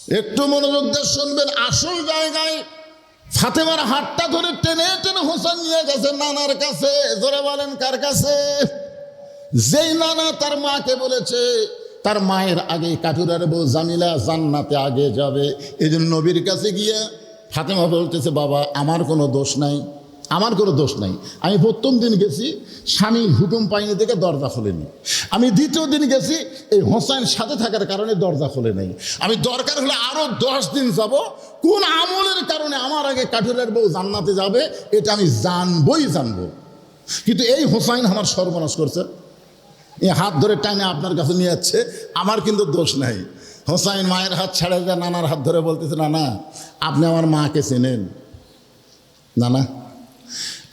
একটু মনোযোগ দিয়ে শুনবেন। আসল জায়গায় ফাতেমার হাতটা ধরে টেনে টেনে হোসেন নিয়ে গেছে নানার কাছে। জোরে বলেন কার কাছে? যেই নানা তার মাকে বলেছে তার মায়ের আগে কাঠুরার বউ জামিলা জান্নাতে আগে যাবে, এই জন্য নবীর কাছে গিয়ে ফাতেমা বলতেছে, বাবা আমার কোনো দোষ নাই, আমার কোনো দোষ নাই। আমি প্রথম দিন গেছি, স্বামীর হুকুম পাইনি দেখে দরজা খোলেনি। আমি দ্বিতীয় দিন গেছি, এই হোসেন সাথে থাকার কারণে দরজা খোলে নাই। আমি দরকার হলে আরও 10 দিন যাব, কোন আমলের কারণে আমার আগে কাঠুরের বউ জান্নাতে যাবে এটা আমি জানবো। কিন্তু এই হোসেন আমার সর্বনাশ করছে। এই হাত ধরে টানে আপনার কাছে নিয়ে যাচ্ছে, আমার কিন্তু দোষ নাই। হোসেন মায়ের হাত ছাড়ে যায়, নানার হাত ধরে বলতেছে, নানা আপনি আমার মাকে চেনেন? নানা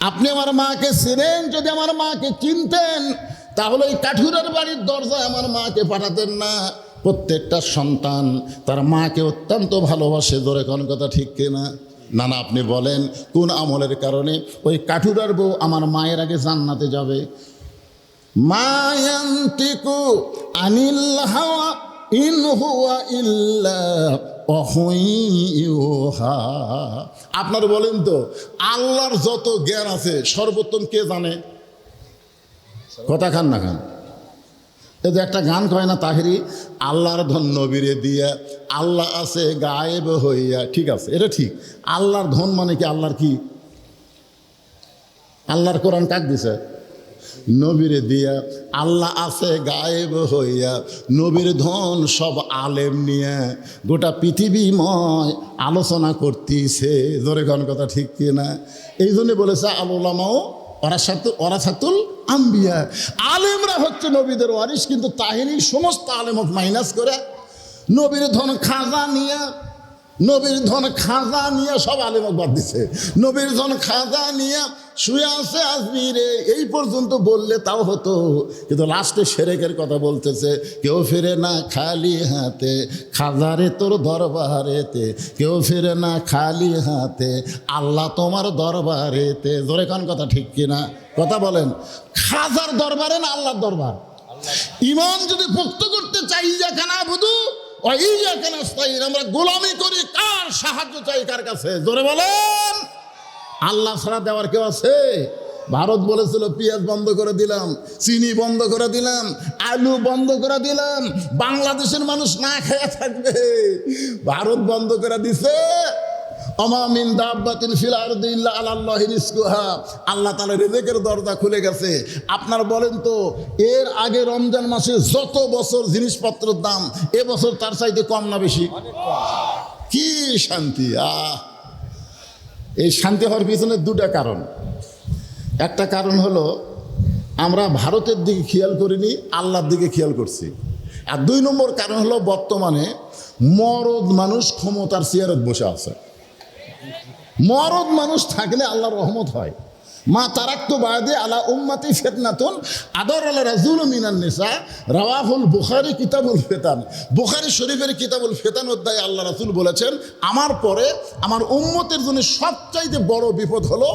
আপনি আমার মাকে চেনেন? যদি আমার মাকে চিনতেন তাহলে এই কাঠুরের বাড়ির দরজায় আমার মাকে পাঠাতেন না। প্রত্যেকটা সন্তান তার মাকে অত্যন্ত ভালোবাসে, ধরে কোন কথা ঠিক কিনা? নানা আপনি বলেন কোন আমলের কারণে ওই কাঠুরার বউ আমার মায়ের আগে জান্নাতে যাবে? মায়ান্তিকু আনিল হাওয়া ইন হুয়া ইল্লা ওয়াহয়ুহা। আপনার বলেন তো আল্লাহর যত জ্ঞান আছে সর্বোত্তম কে জানে? কথা খান না খান? এই যে একটা গান কয় না তাহেরি, আল্লাহর ধন নবীরে দিয়া আল্লাহ আছে গায়েব হইয়া। ঠিক আছে, এটা ঠিক। আল্লাহর ধন মানে কি? আল্লাহর কি? আল্লাহর কোরআন কাক দিছে? নবীরে দিয়া আল্লাহ আছে গায়েব হইয়া। নবীর ধন সব আলেম নিয়ে গোটা পৃথিবীময় আলোচনা করতেছে। জোরে কোন কথা ঠিক কিনা? এই জন্য বলেছে আল উলামাও ওয়ারাসাতুল আম্বিয়া, আলেমরা হচ্ছে নবীদের ওয়ারিস। কিন্তু তাহিরি সমস্ত আলেমক মাইনাস করে নবীর ধন খাজা নিয়ে সব আলেমক বাদ দিছে। নবীর ধন খাজা নিয়ে শুয়ে আছে আজমিরে, এই পর্যন্ত বললে তাও হতো। কিন্তু লাস্টে শিরকের কথা বলতেছে, কেউ ফিরে না খালি হাতে খাজারে তোর দরবারেতে, কেউ ফিরে না খালি হাতে আল্লাহ তোমার দরবারেতে। জোরে কোন কথা ঠিক কিনা? কথা বলেন। খাজার দরবারে না আল্লাহর দরবার? ঈমান যদি পোক্ত করতে চাই, ইয়্যাকা না'বুদু ওয়া ইয়্যাকা নাস্তাঈন, আমরা গোলামি করি কার? সাহায্য চাই কার কাছে? জোরে বলেন। আল্লাহ ছাড়া দেওয়ার কেউ আছে? ভারত বলেছিল পেঁয়াজ বন্ধ করে দিলাম, চিনি বন্ধ করে দিলাম, আলু বন্ধ করে দিলাম, বাংলাদেশের মানুষ না খেয়ে থাকবে। ভারত বন্ধ করে দিছে। ওমা মিন দাব্বাতিন ফিল আরদি ইল্লা আলাল্লাহি রিজকুহা। আল্লাহ তাআলা রিজিকের দরজা খুলে গেছে। আপনার বলেন তো এর আগে রমজান মাসে যত বছর জিনিসপত্রের দাম, এবছর তার চাইতে কম না বেশি? কি শান্তি! এই শান্তি হওয়ার পিছনে দুটা কারণ। একটা কারণ হলো আমরা ভারতের দিকে খেয়াল করিনি, আল্লাহর দিকে খেয়াল করছি। আর 2 নম্বর কারণ হলো বর্তমানে মরদ মানুষ ক্ষমতার চেয়ারে বসে আছে। মরদ মানুষ থাকলে আল্লাহর রহমত হয়। মা তারাক্তু বাদি আলা উম্মতি ফিতনাতুন আদর আলা রাজুল মিনান নিসা, রাওয়াহুল বুখারী কিতাবুল ফিতান। বুখারী শরীফের কিতাবুল ফিতান অধ্যায়ে আল্লাহ রাসূল বলেছেন, আমার পরে আমার উম্মতের জন্য সবচাইতে বড় বিপদ হলো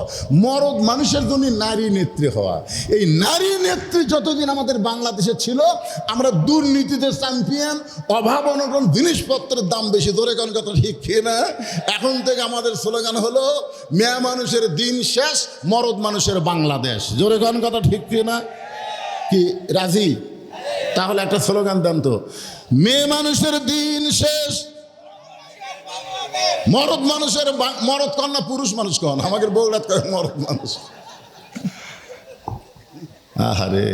মরদ মানুষের জন্য নারী নেত্রী হওয়া। এই নারী নেত্রী যতদিন আমাদের বাংলাদেশে ছিল, আমরা দুর্নীতিতে চ্যাম্পিয়ন, অভাব অনটন, জিনিসপত্রের দাম বেশি। ধরে কোন কথা ঠিক কিনা? এখন থেকে আমাদের স্লোগান হলো মেয়ে মানুষের দিন শেষ, মরদ মানুষের বাংলাদেশ। জোরে কোন কথা ঠিক কিনা? কি রাজি? তাহলে একটা স্লোগান দেন তো, মেয়ে মানুষের দিন শেষ, মরদ মানুষের। মরদ কন না পুরুষ মানুষ কন? আমাদের বউরাত করে মরদ মানুষ। আহারে।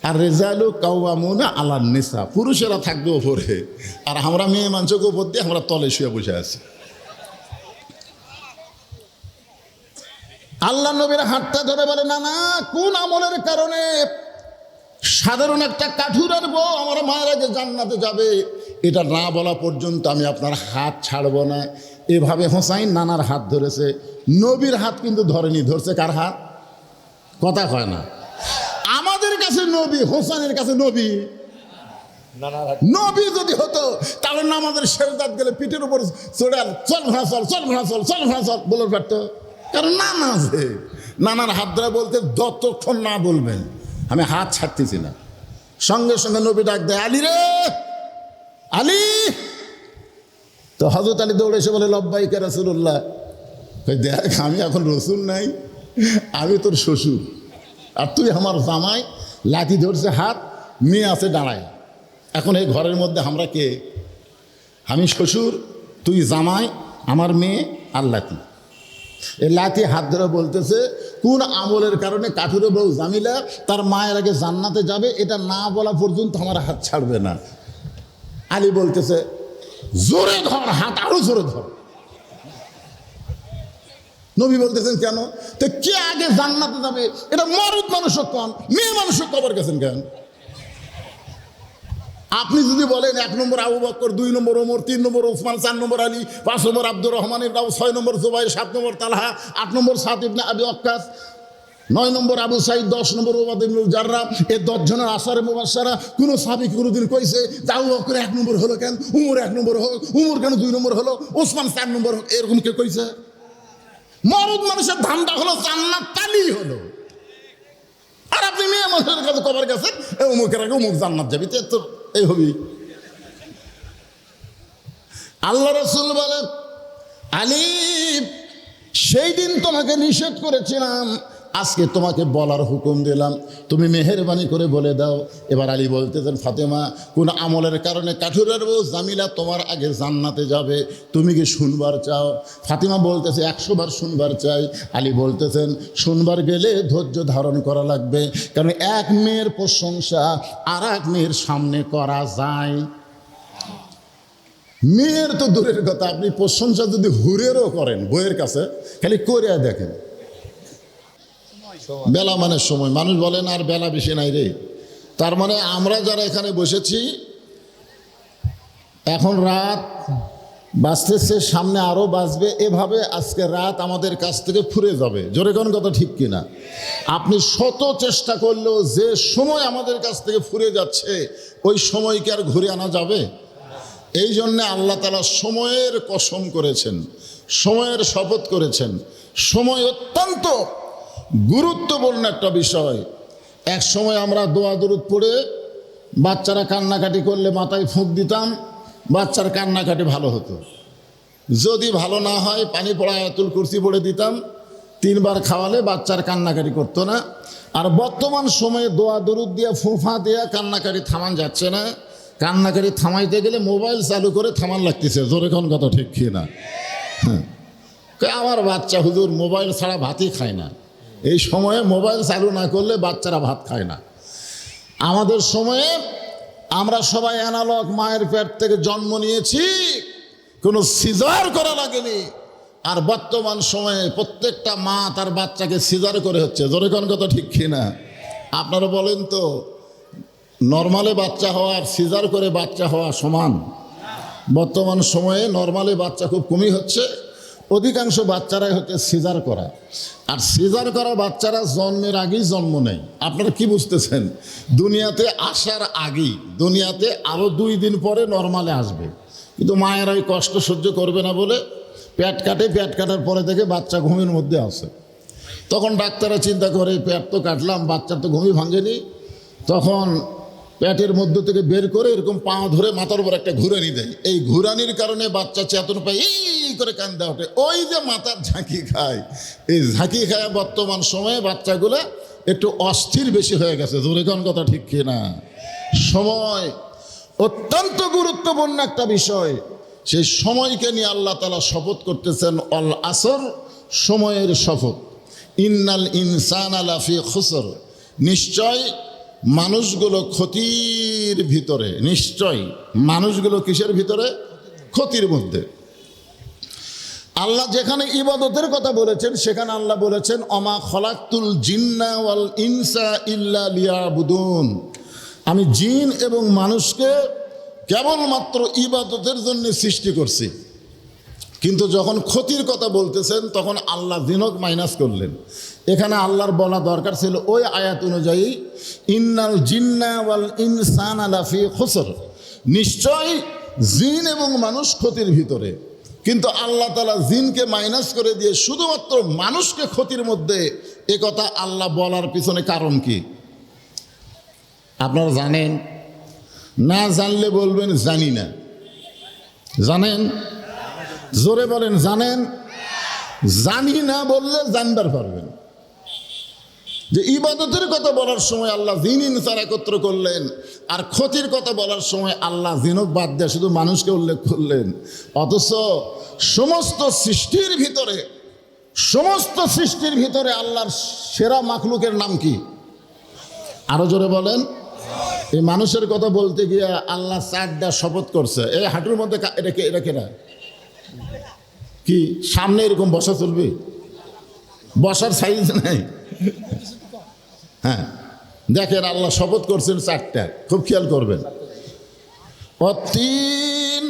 আর রেজালু কাওয়ামুনা আলান নিসা, পুরুষেরা থাকবে ওপরে আর আমরা মেয়ে মানুষকে উপর দিয়ে আমরা তলে শুয়ে বসে আছি। আল্লাহ নবীর হাতটা ধরে বলে, না না, কোন আমলের কারণে সাধারণ একটা কাঠুরার বউ আমার মায়ের আগে জান্নাতে যাবে এটা না বলা পর্যন্ত আমি আপনার হাত ছাড়বো না। এভাবে হোসাইন নানার হাত ধরেছে, নবীর হাত কিন্তু ধরেনি। ধরছে কার হাত? কথা কয় না। আমাদের কাছে নবী, হোসাইনের কাছে নবী। নবী যদি হতো তাহলে না আমাদের শেরদাত গেলে পিঠের উপর চড়ে চল ভাড়া চল, চল ভাড়া চল, চল ভাড়া চল বলে পারতো। কারণ নানা আছে। নানার হাত ধরে বলতে যতক্ষণ না বলবেন আমি হাত ছাড়তেছি না। সঙ্গে সঙ্গে নবী ডাক দেয়, আলী রে। আলী। তো হযরত আলী দৌড়ে এসে বলে লব্বাইকা রাসূলুল্লাহ। দেখ আমি এখন রসুল নাই, আমি তোর শ্বশুর, আর তুই আমার জামাই। লাঠি ধরছে হাত, মেয়ে আছে দাঁড়ায়। এখন এই ঘরের মধ্যে আমরা কে? আমি শ্বশুর, তুই জামাই, আমার মেয়ে আর লাঠি। এই লাঠি হাত ধরে বলতেছে কোন আমলের কারণে কাঠুরে বউ জামিলা তার মায়ের আগে জান্নাতে যাবে এটা না বলা পর্যন্ত আমার হাত ছাড়বে না। আলী বলতেছে জোরে ধর, হাত আরো জোরে ধর। নবী বলতেছেন কেন? তো কে আগে জান্নাতে যাবে এটা মরদ মানুষও কন, মেয়ে মানুষও কবর গেছেন কেন? আপনি যদি বলেন 1 নম্বর আবু বকর, 2 নম্বর ওমর, 3 নম্বর ওসমান, 4 নম্বর আলী, 5 নম্বর আব্দুর রহমান ইবনে আউফ, 6 নম্বর জুবাইর, 7 নম্বর তালহা, 8 নম্বর সাদ ইবনে আবি ওয়াক্কাস, 9 নম্বর আবু সাঈদ, 10 নম্বর উবাদা ইবনে জাররাহ। এই 10 জনের আশারে মুবাশশারা কোন সাহাবী কোনদিন কইছে যে আবু বকর 1 নম্বর হলো কেন, উমর 1 নম্বর হোক, উমর কেন 2 নম্বর হলো, ওসমান 4 নম্বর হোক, এরকম কে কইছে? মরদ মানুষের ধান্দা হলো জান্নাত তালি হলো। আর আপনি মেয়ে মানুষের কাছে কবর গেছেন অমুকের আগে অমুক জান্নাত যাবি, তো এই হবি। আল্লাহ রাসূল বলেন আলী সেই দিন তোমাকে নিষেধ করেছিলাম, আজকে তোমাকে বলার হুকুম দিলাম, তুমি মেহেরবানি করে বলে দাও। এবার আলী বলতেছেন ফাতেমা কোন আমলের কারণে কাঠুরের বউ জামিলা তোমার আগে জান্নাতে যাবে, তুমি কি শুনবার চাও? ফাতেমা বলতেছে 100 বার শুনবার চাই। আলী বলতেছেন শুনবার গেলে ধৈর্য ধারণ করা লাগবে, কারণ এক মেয়ের প্রশংসা আর এক মেয়ের সামনে করা যায়। মেয়ের তো দূরের কথা, আপনি প্রশংসা যদি হুরেরও করেন বইয়ের কাছে, খালি করে দেখেন। বেলা মানে সময়, মানুষ বলেন আর বেলা বেশি নাই রে। তার মানে আমরা যারা এখানে বসেছি এখন রাত বাঁচতেছে, সামনে আরও বাঁচবে, এভাবে আজকে রাত আমাদের কাছ থেকে ফুরে যাবে। জোরে কোন কথা ঠিক কিনা? আপনি শত চেষ্টা করলেও যে সময় আমাদের কাছ থেকে ফুরে যাচ্ছে ওই সময়কে আর ঘুরে আনা যাবে? এই জন্যে আল্লাহ তাআলা সময়ের কসম করেছেন, সময়ের শপথ করেছেন। সময় অত্যন্ত গুরুত্বপূর্ণ একটা বিষয়। এক সময় আমরা দোয়া দরুদ পড়ে বাচ্চারা কান্নাকাটি করলে মাথায় ফুঁক দিতাম, বাচ্চার কান্নাকাটি ভালো হতো। যদি ভালো না হয় পানি পড়া আয়াতুল কুরসি পড়ে দিতাম, 3 বার খাওয়ালে বাচ্চার কান্নাকাটি করতো না। আর বর্তমান সময়ে দোয়া দরুদ দিয়ে ফুঁফা দেয়া কান্নাকাটি থামান যাচ্ছে না। কান্নাকাটি থামাইতে গেলে মোবাইল চালু করে থামান লাগতেছে। জোরে কোন কথা ঠিক কি না? হ্যাঁ, আমার বাচ্চা হুজুর মোবাইল ছাড়া ভাতই খায় না। এই সময়ে মোবাইল চালু না করলে বাচ্চারা ভাত খায় না। আমাদের সময়ে আমরা সবাই অ্যানালগ, মায়ের পেট থেকে জন্ম নিয়েছি, কোনো সিজার করা লাগেনি। আর বর্তমান সময়ে প্রত্যেকটা মা তার বাচ্চাকে সিজার করে হচ্ছে। জোরে কোন কথা ঠিক কি না? আপনারা বলেন তো নর্মালে বাচ্চা হওয়া আর সিজার করে বাচ্চা হওয়া সমান? বর্তমান সময়ে নর্মালে বাচ্চা খুব কমই হচ্ছে, অধিকাংশ বাচ্চারাই হচ্ছে সিজার করা। আর সিজার করা বাচ্চারা জন্মের আগেই জন্ম নেয়। আপনারা কি বুঝতেছেন? দুনিয়াতে আসার আগেই, দুনিয়াতে আরও 2 দিন পরে নর্মালে আসবে, কিন্তু মায়েরা ওই কষ্ট সহ্য করবে না বলে পেট কাটে। পেট কাটার পরে থেকে বাচ্চা ঘুমের মধ্যে আসে। তখন ডাক্তাররা চিন্তা করে পেট তো কাটলাম, বাচ্চার তো ঘুমই ভাঙেনি। তখন পেটের মধ্য থেকে বের করে এরকম পা ধরে মাথার উপর একটা ঘুরানি দেয়। এই ঘুরানির কারণে বাচ্চা চেতন পায়, এই করে কান্দা ওঠে। ওই যে মাথার ঝাঁকি খায়, এই ঝাঁকি খায় বর্তমান সময়ে বাচ্চাগুলো একটু অস্থির বেশি হয়ে গেছে। জোরে কোন কথা ঠিক কিনা? সময় অত্যন্ত গুরুত্বপূর্ণ একটা বিষয়। সেই সময়কে নিয়ে আল্লাহ তাআলা শপথ করতেছেন, অল আসর, সময়ের শপথ। ইন্নাল ইনসানা লাফি খুসর, নিশ্চয় মানুষগুলো ক্ষতির ভিতরে। নিশ্চয় মানুষগুলো কিসের ভিতরে? ক্ষতির মধ্যে। আল্লাহ যেখানে ইবাদতের কথা বলেছেন সেখানে আল্লাহ বলেছেন অমা খলাকতুল জিন্না ওয়াল ইনসা ইল্লা লিয়াবুদুন, আমি জিন এবং মানুষকে কেবলমাত্র ইবাদতের জন্য সৃষ্টি করছি। কিন্তু যখন ক্ষতির কথা বলতেছেন তখন আল্লাহ দিনক মাইনাস করলেন। এখানে আল্লাহর বলা দরকার ছিল ওই আয়াত অনুযায়ী ইন্নাল জিন্না ওয়াল ইনসানা লাফি খুসর, নিশ্চয় জিন এবং মানুষ ক্ষতির ভিতরে। কিন্তু আল্লাহ তাআলা জিনকে মাইনাস করে দিয়ে শুধুমাত্র মানুষকে ক্ষতির মধ্যে, এ কথা আল্লাহ বলার পিছনে কারণ কি আপনারা জানেন? না জানলে বলবেন জানি না। জানেন? জোরে বলেন জানেন? জানি না বললে জানবার পারবেন। যে ইবাদতের কথা বলার সময় আল্লাহ জিন ইনসান একত্র করলেন, আর ক্ষতির কথা বলার সময় আল্লাহ জিনক বাদ দিয়ে শুধু মানুষকে উল্লেখ করলেন। অথচ সমস্ত সৃষ্টির ভিতরে আল্লাহর সেরা মাখলুকের নাম কি? আরো জোরে বলেন। এই মানুষের কথা বলতে গিয়ে আল্লাহ 4টা শপথ করছে। এই হাঁটুর মধ্যে এটা কেনা কি সামনে এরকম বসা চলবে? বসার সাইজ নাই। হ্যাঁ, দেখেন আল্লাহ শপথ করছেন 4টা, খুব খেয়াল করবেন। অতীন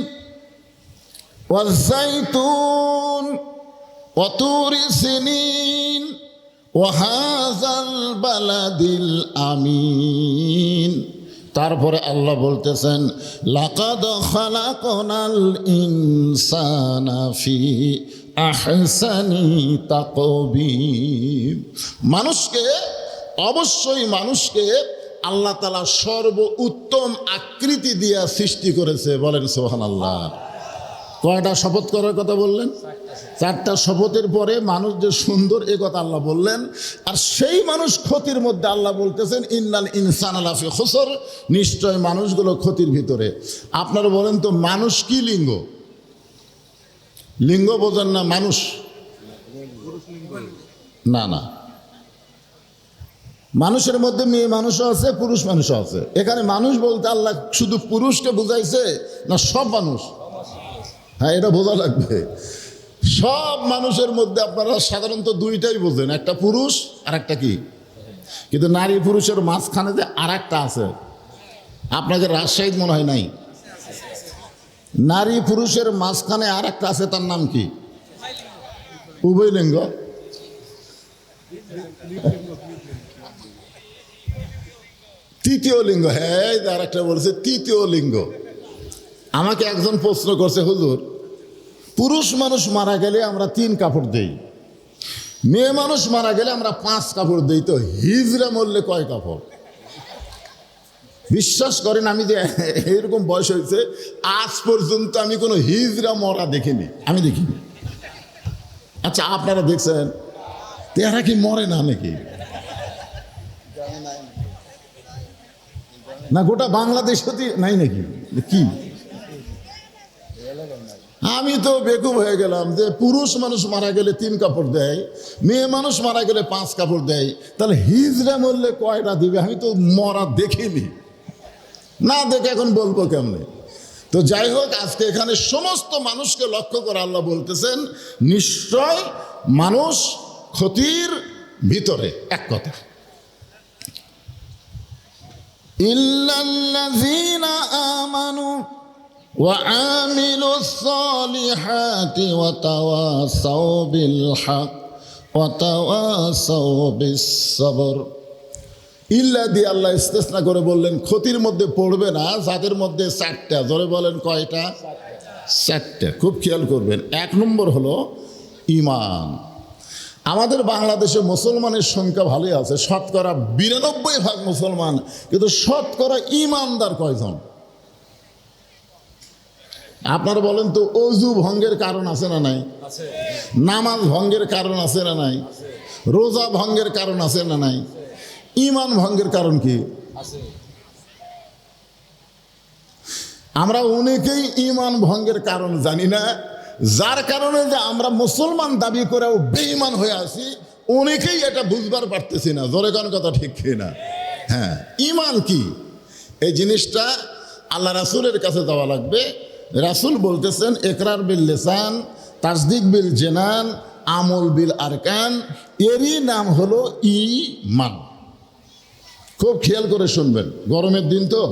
ওয়াজাইতুন ওয়াতুরি সিনিন ওয়াহাযাল বালাদিল আমিন। তারপরে আল্লাহ বলতেছেন লাকাদ খালাকনাল ইনসানা ফি আহসানি তাকবীম। মানুষকে আল্লাহ তাআলা সর্ব উত্তম আকৃতি দিয়া সৃষ্টি করেছে। বলেন সুবহানাল্লাহ। কয়টা শপথ করার কথা বললেন? 4টা শপথের পরে মানুষ যে সুন্দর এ কথা আল্লাহ বললেন। আর সেই মানুষ ক্ষতির মধ্যে আল্লাহ বলতেছেন ইন্নাল ইনসানা লাফি খুসর, নিশ্চয় মানুষগুলো ক্ষতির ভিতরে। আপনারা বলেন তো মানুষ কি লিঙ্গ? লিঙ্গ বোঝেন না? মানুষ না, মানুষের মধ্যে মেয়ে মানুষও আছে, পুরুষ মানুষও আছে। এখানে মানুষ বলতে আল্লাহ শুধু পুরুষকে বুঝাইছে না সব মানুষ? হ্যাঁ, এটা বোঝা লাগবে। সব মানুষের মধ্যে আপনারা সাধারণত 2টাই বোঝেন, একটা পুরুষ আর একটা কি। কিন্তু নারী পুরুষের মাঝখানে যে আর একটা আছে, আপনাদের রাজশাহী মনে হয় নাই। নারী পুরুষের মাঝখানে আর একটা আছে, তার নাম কি? উভয়লিঙ্গ। তৃতীয় লিঙ্গ। হ্যাঁ, আর একটা বলছে তৃতীয় লিঙ্গ। আমাকে একজন প্রশ্ন করছে, হুজুর পুরুষ মানুষ মারা গেলে আমরা 3 কাপড় দেই, মেয়ে মানুষ মারা গেলে আমরা 5 কাপড় দেই, তো হিজড়া মরলে কয় কাপড়? বিশ্বাস করেন আমি যে এরকম বয়স হয়েছে আজ পর্যন্ত আমি কোনো হিজড়া মরা দেখিনি। আমি দেখিনি। আচ্ছা, আপনারা দেখছেন? এরা কি মরে না নাকি? না গোটা বাংলাদেশ নাই নাকি? কি আমি তো বেকুব হয়ে গেলাম যে পুরুষ মানুষ মারা গেলে 3 কাপড় দেয়, মেয়ে মানুষ মারা গেলে 5 কাপড় দেয়, তাহলে হিজড়া মরলে কয়টা দিবে? আমি তো মরা দেখিনি, না দেখে এখন বলবো কেমনে? তো যাই হোক, আজকে এখানে সমস্ত মানুষকে লক্ষ্য করে আল্লাহ বলতেছেন নিশ্চয় মানুষ ক্ষতির ভিতরে। এক কথা, ইল্লাল্লাযীনা আমানু ওয়া আমিলুস সালিহাতি ওয়া তাওয়াসাউ বিল হক ওয়া তাওয়াসাউ বিস সবর। ইল্লা দিয়ে আল্লাহ ইস্তেসনা করে বললেন ক্ষতির মধ্যে পড়বে না যাদের মধ্যে 4টা। জোরে বলেন কয়টা? 4টা। খুব খেয়াল করবেন। 1 নম্বর হলো ঈমান। আমাদের বাংলাদেশে মুসলমানের সংখ্যা ভালোই আছে, শতকরা 92% মুসলমান, কিন্তু শতকরা ঈমানদার কয়জন? আপনারা বলেন তো, অজু ভঙ্গের কারণ আছে না নাই? নামাজ ভঙ্গের কারণ আছে না নাই? রোজা ভঙ্গের কারণ আছে না নাই? ঈমান ভঙ্গের কারণ কি? আমরা অনেকেই ঈমান ভঙ্গের কারণ জানি না, যার কারণে যে আমরা মুসলমান দাবি করেও বেঈমান হয়ে আছি, অনেকেই এটা বুঝবার পারতেছি না। জোরে কোন কথা ঠিক কিনা? হ্যাঁ, ঈমান কি এই জিনিসটা আল্লাহ রাসূলের কাছে যাওয়া লাগবে। রাসূল বলতেছেন ইকরার বিল লিসান, তাসদিক বিল জিনান, আমল বিল আরকান, এরই নাম হলো ঈমান। খুব খেয়াল করে শুনবেন, গরমের দিন তো,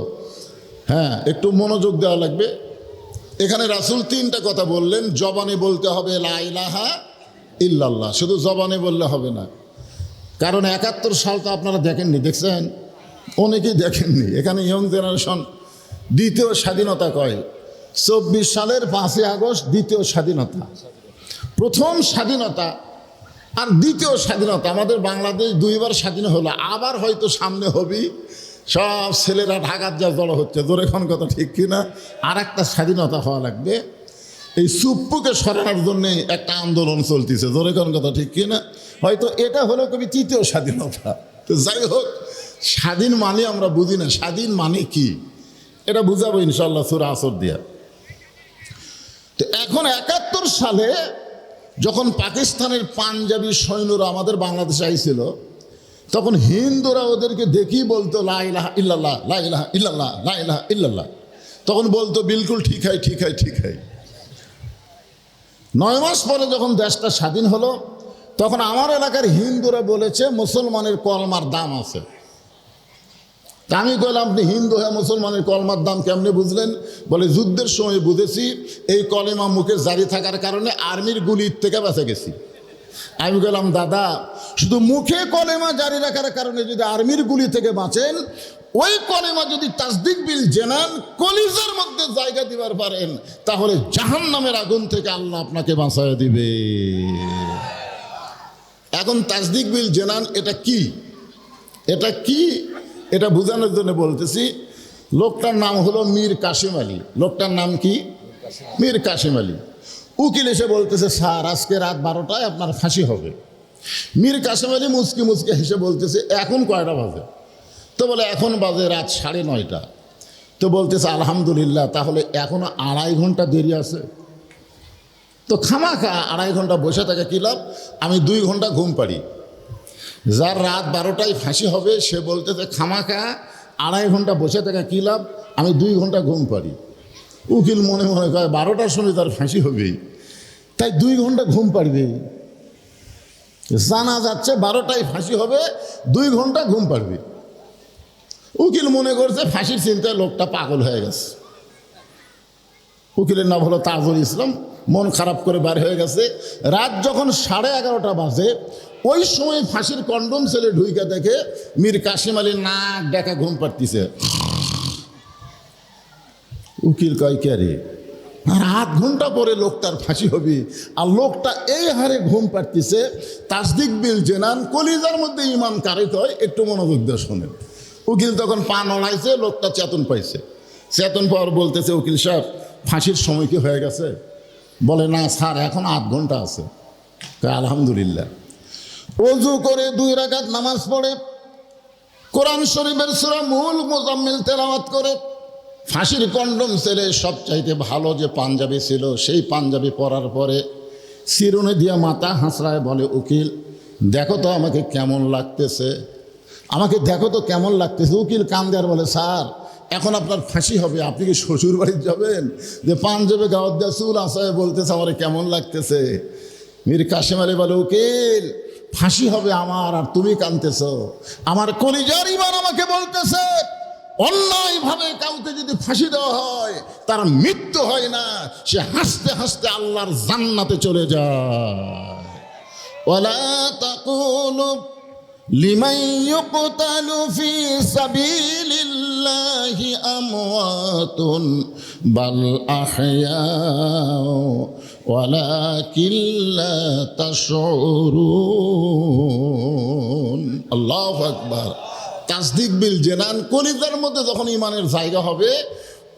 হ্যাঁ একটু মনোযোগ দেওয়া লাগবে। এখানে রাসূল 3টা কথা বললেন। জবানে বলতে হবে লা ইলাহা ইল্লাল্লাহ, শুধু জবানে বললে হবে না। কারণ 71 সাল তো আপনারা দেখেননি, দেখছেন? অনেকেই দেখেননি। এখানে ইয়ং জেনারেশন দ্বিতীয় স্বাধীনতা কয়। 24 সালের 5ই আগস্ট দ্বিতীয় স্বাধীনতা। প্রথম স্বাধীনতা আর দ্বিতীয় স্বাধীনতা। আমাদের বাংলাদেশ 2বার স্বাধীন হলো, আবার হয়তো সামনে হবি। সব ছেলেরা ঢাকার যা জড়ো হচ্ছে, জোরে কোন কথা ঠিক কিনা? আর একটা স্বাধীনতা হওয়া লাগবে। এই সুপ্পুকে সরানোর জন্যে একটা আন্দোলন চলতেছে, জোরে কোন কথা ঠিক কিনা? হয়তো এটা হলো কবি তৃতীয় স্বাধীনতা। তো যাই হোক, স্বাধীন মানে আমরা বুঝি না স্বাধীন মানে কি, এটা বুঝাবো ইনশাল্লাহ সূরা আসর দিয়া। তো এখন ৭১ সালে যখন পাকিস্তানের পাঞ্জাবি সৈন্যরা আমাদের বাংলাদেশে আইছিল, তখন হিন্দুরা ওদেরকে দেখেই বলতো লা ইলাহা ইল্লাল্লাহ, লা ইলাহা ইল্লাল্লাহ, লা ইলাহা ইল্লাল্লাহ। তখন বলতো বিলকুল ঠিক হয়, ঠিক হয়, ঠিক হয়। ৯ মাস পরে যখন দেশটা স্বাধীন হলো, তখন আমার এলাকার হিন্দুরা বলেছে মুসলমানের কলমার দাম আছে। তা আমি বললাম, আপনি হিন্দু হয়ে মুসলমানের কলমার দাম কেমনে বুঝলেন? বলে, যুদ্ধের সময় বুঝেছি, এই কলেমা মুখে জারি থাকার কারণে আর্মির গুলির থেকে বেঁচে গেছি। আমি বললাম, দাদা, শুধু মুখে কলেমা জারি রাখার কারণে যদি আর্মির গুলি থেকে বাঁচেন, ওই কলেমা যদি তাসদিক বিল জেনান কলিজার মধ্যে জায়গা দিবার পারেন, তাহলে জাহান্নামের আগুন থেকে আল্লাহ আপনাকে বাঁচায় দিবে। এখন তাসদিক বিল জেনান এটা কি, এটা কি, এটা বোঝানোর জন্য বলতেছি। লোকটার নাম হলো মীর কাসিম আলী। লোকটার নাম কি? মীর কাসিম আলী। উকিল এসে বলতেছে, স্যার আজকে রাত 12টায় আপনার ফাঁসি হবে। মীর কাসিম আলী মুচকি মুচকি হেসে বলতেছে, এখন কয়টা বাজে? তো বলে, এখন বাজে রাত 9:30। তো বলতেছে, আলহামদুলিল্লাহ, তাহলে এখনো 2.5 ঘন্টা দেরি আছে। তো খামাখা 2.5 ঘন্টা বসে থাকে কি লাভ? আমি 2 ঘন্টা ঘুম পাড়ি। যার রাত 12টায় ফাঁসি হবে সে বলতেছে, খামাখা 2.5 ঘন্টা বসে থাকা কী লাভ, আমি 2 ঘন্টা ঘুম পারি। উকিল মনে মনে কয় 12টার সময় তার ফাঁসি হবে, তাই 2 ঘন্টা ঘুম পাড়বে। জানা যাচ্ছে 12টায় ফাঁসি হবে, 2 ঘন্টা ঘুম পাড়বে। উকিল মনে করছে ফাঁসির চিন্তায় লোকটা পাগল হয়ে গেছে। উকিলের নাম হলো তাজুল ইসলাম। মন খারাপ করে বার হয়ে গেছে। রাত যখন 11:30 বাজে, ওই সময় ফাঁসির কন্ডম ছেলে ঢুইকা দেখে মীর কাসিম আলী নাক ডাকা ঘুম পাড়তিছে। উকিল কয়, কে রে? আর 8 ঘন্টা পরে লোকটার ফাঁসি হবে, আর লোকটা এই হারে ঘুম পাড়তিছে। তাসদিক বিল জেনান, কলিজার মধ্যে ইমান কারে কয়, একটু মনোযোগ দিয়ে শোনেন। উকিল তখন পা নড়াইছে, লোকটা চেতন পাইছে। চেতন পাওয়ার বলতেছে, উকিল সাহেব ফাঁসির সময় কি হয়ে গেছে? বলে, না স্যার, এখন 8 ঘন্টা আছে। আলহামদুলিল্লাহ। ওযু করে 2 রাকাত নামাজ পড়ে, কোরআন শরীফের সূরা মূল মুজাম্মিল তেলাওয়াত করে, ফাঁসির কন্ডম ছেলে সবচাইতে ভালো যে পাঞ্জাবি ছিল, সেই পাঞ্জাবি পরার পরে চিরুনি দিয়ে মাথা হাসড়ায় বলে, উকিল দেখো তো আমাকে কেমন লাগতেছে, আমাকে দেখো তো কেমন লাগতেছে। উকিল কান্দে আর বলে, স্যার এখন আপনার ফাঁসি হবে, আপনি কি শ্বশুর বাড়ি যাবেন যে পাঞ্জাবে গাওয়াত দেওয়া চুল আসায় বলতেছে আমার কেমন লাগতেছে? মীর কাসিম আলী বলে, উকিল ফাঁসি হবে আমার, আর তুমি কাঁদতেছ। আমার কলিজার ঈমান আমাকে বলতেছে, অন্যায়ভাবে কাউকে যদি ফাঁসি দেওয়া হয় তার মৃত্যু হয় না, সে হাসতে হাসতে আল্লাহর জান্নাতে চলে যায়। ওয়ালা তাকুলু লিমান ইউকতালু ফি সাবিলিল্লাহি আমওয়াতুন বাল আহইয়াউ ওয়ালাকিন লা তাশউরুন। আল্লাহু আকবার। তাসদিক বিল জেনান, কলিজার মধ্যে যখন ইমানের জায়গা হবে,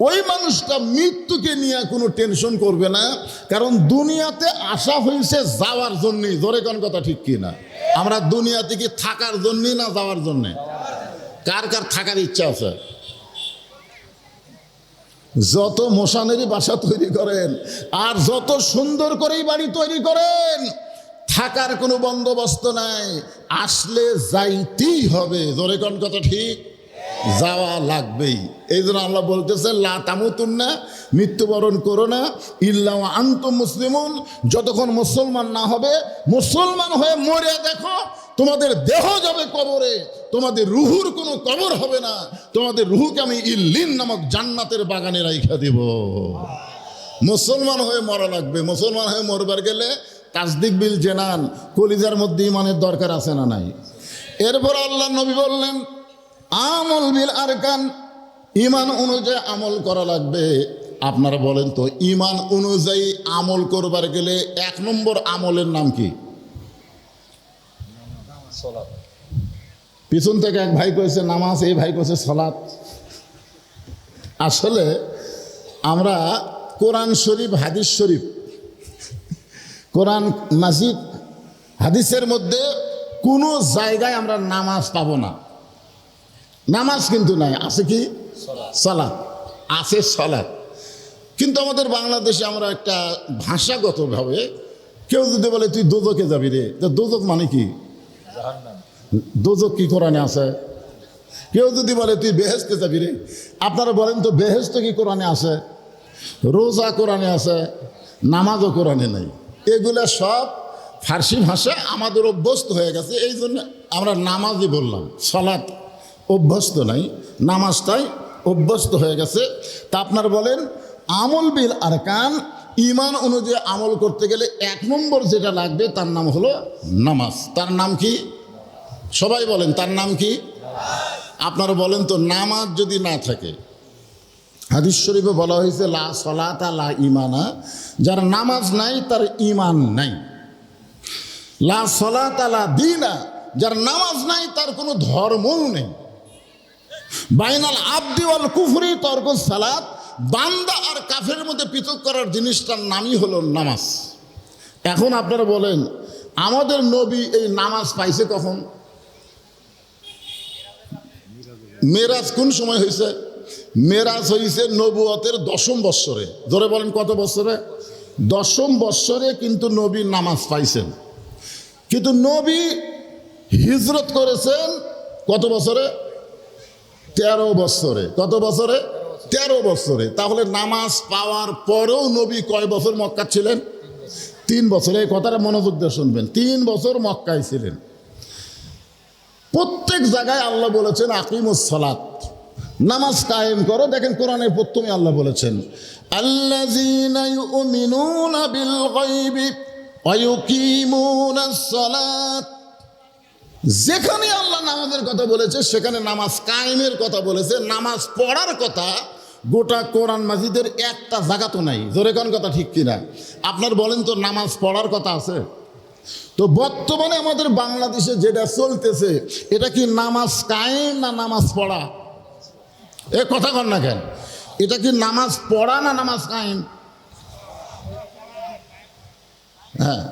ওই মানুষটা মৃত্যুকে নিয়ে কোনো টেনশন করবে না। কারণ দুনিয়াতে আসা হয়েছে যাওয়ার জন্যই। জোরে কোন কথা ঠিক কিনা? আমরা দুনিয়াতে কি থাকার জন্যই না যাওয়ার জন্যে? কার কার থাকার ইচ্ছা আছে? যত মশানেরই বাসা তৈরি করেন আর যত সুন্দর করেই বাড়ি তৈরি করেন, থাকার কোনো বন্দোবস্ত নাই, আসলে যাইতেই হবে। জোরে কোন কথা ঠিক? যাওয়া লাগবেই। এই জন্য আল্লাহ বলতেছে, লা তামুতুন্না, মৃত্যুবরণ করো না, ইল্লা ওয়া আনতুম মুসলিমুন, যতক্ষণ মুসলমান না হবে। মুসলমান হয়ে মরে দেখো, তোমাদের দেহ যাবে কবরে, তোমাদের রুহুর কোনো কবর হবে না। তোমাদের রুহুকে আমি ইল্লিন নামক জান্নাতের বাগানে রাইখা দিব। মুসলমান হয়ে মরা লাগবে। মুসলমান হয়ে মরবার গেলে তাসদিক বিল জেনান, কলিজার মধ্যে ইমানের দরকার আছে না নাই? এরপর আল্লাহ নবী বললেন, আমল বিল আরকান, ইমান অনুযায়ী আমল করা লাগবে। আপনারা বলেন তো, ইমান অনুযায়ী আমল করবার গেলে 1 নম্বর আমলের নাম কি? পিছন থেকে এক ভাই কইছে নামাজ, এই ভাই কইছে সালাত। আসলে আমরা কোরআন শরীফ, হাদিস শরীফ, কোরআন মাজিদ, হাদিসের মধ্যে কোনো জায়গায় আমরা নামাজ পাবো না। নামাজ কিন্তু নাই, আছে কি? সালাত আছে, সালাত। কিন্তু আমাদের বাংলাদেশে আমরা একটা ভাষাগতভাবে কেউ যদি বলে তুই দোজকে যাবি রে, তো দোজক মানে কি? দোজক কি কোরআনে আছে? কেউ যদি বলে তুই বেহেশতে যাবি রে, আপনারা বলেন তো বেহেশত কি কোরআনে আছে? রোজা কোরআনে আছে, নামাজও কোরআনে নেই। এগুলা সব ফার্সি ভাষা আমাদের অভ্যস্ত হয়ে গেছে, এই জন্য আমরা নামাজই বললাম। সালাত অভ্যস্ত নাই, নামাজটাই অভ্যস্ত হয়ে গেছে। তা আপনারা বলেন আমল বিল আরকান, ইমান অনুযায়ী আমল করতে গেলে 1 নম্বর যেটা লাগবে তার নাম হলো নামাজ। তার নাম কি? সবাই বলেন, তার নাম কি? আপনারা বলেন তো, নামাজ যদি না থাকে, হাদিস শরীফে বলা হয়েছে লা সালাতা লা ঈমানা, যার নামাজ নাই তার ঈমান নাই। লা সালাতা লা দীনা, যার নামাজ নাই তার কোনো ধর্মও নেই। বাইনাল আবদি ওয়াল কুফরি তরকুস সালাত, বান্দা আর কাফেরের মধ্যে পৃথক করার জিনিসটার নামই হলো নামাজ। এখন আপনারা বলেন আমাদের নবী এই নামাজ পাইছে কখন? মেরাজ কোন সময় হয়েছে? মেরাজ হয়েছে নবুয়তের 10ম বৎসরে। ধরে বলেন কত বৎসরে? 10ম বৎসরে কিন্তু নবী নামাজ পাইছেন। কিন্তু নবী হিজরত করেছেন কত বছরে? 13 বছরে। কত বছরে? 13 বছরে। তাহলে নামাজ পাওয়ার পরেও নবী কয় বছর মক্কা ছিলেন? 3 বছর। এই কথাটা মনোযোগ দিয়ে শুনবেন, 3 বছর মক্কায় ছিলেন। প্রত্যেক জায়গায় আল্লাহ বলেছেন আকিমুস সালাত, নামাজ কায়েম করো। দেখেন কোরআনের প্রথমে আল্লাহ বলেছেন আল্লাযীনা ইউমিনুনা বিল গায়বি ওয়া ইউকিমুনাস সালাত। যেখানে আল্লাহ নামাজের কথা বলেছে সেখানে নামাজ কায়েমের কথা বলেছে। নামাজ পড়ার কথা গোটা কোরআন মাজিদের একটা জায়গা তো নাই। জোরে কোন কথা ঠিক কিনা? আপনার বলেন তো, নামাজ পড়ার কথা আছে? তো বর্তমানে আমাদের বাংলাদেশে যেটা চলতেছে, এটা কি নামাজ কায়েম না নামাজ পড়া? এ কথা কন না কেন? এটা কি নামাজ পড়া না নামাজ কায়েম? হ্যাঁ,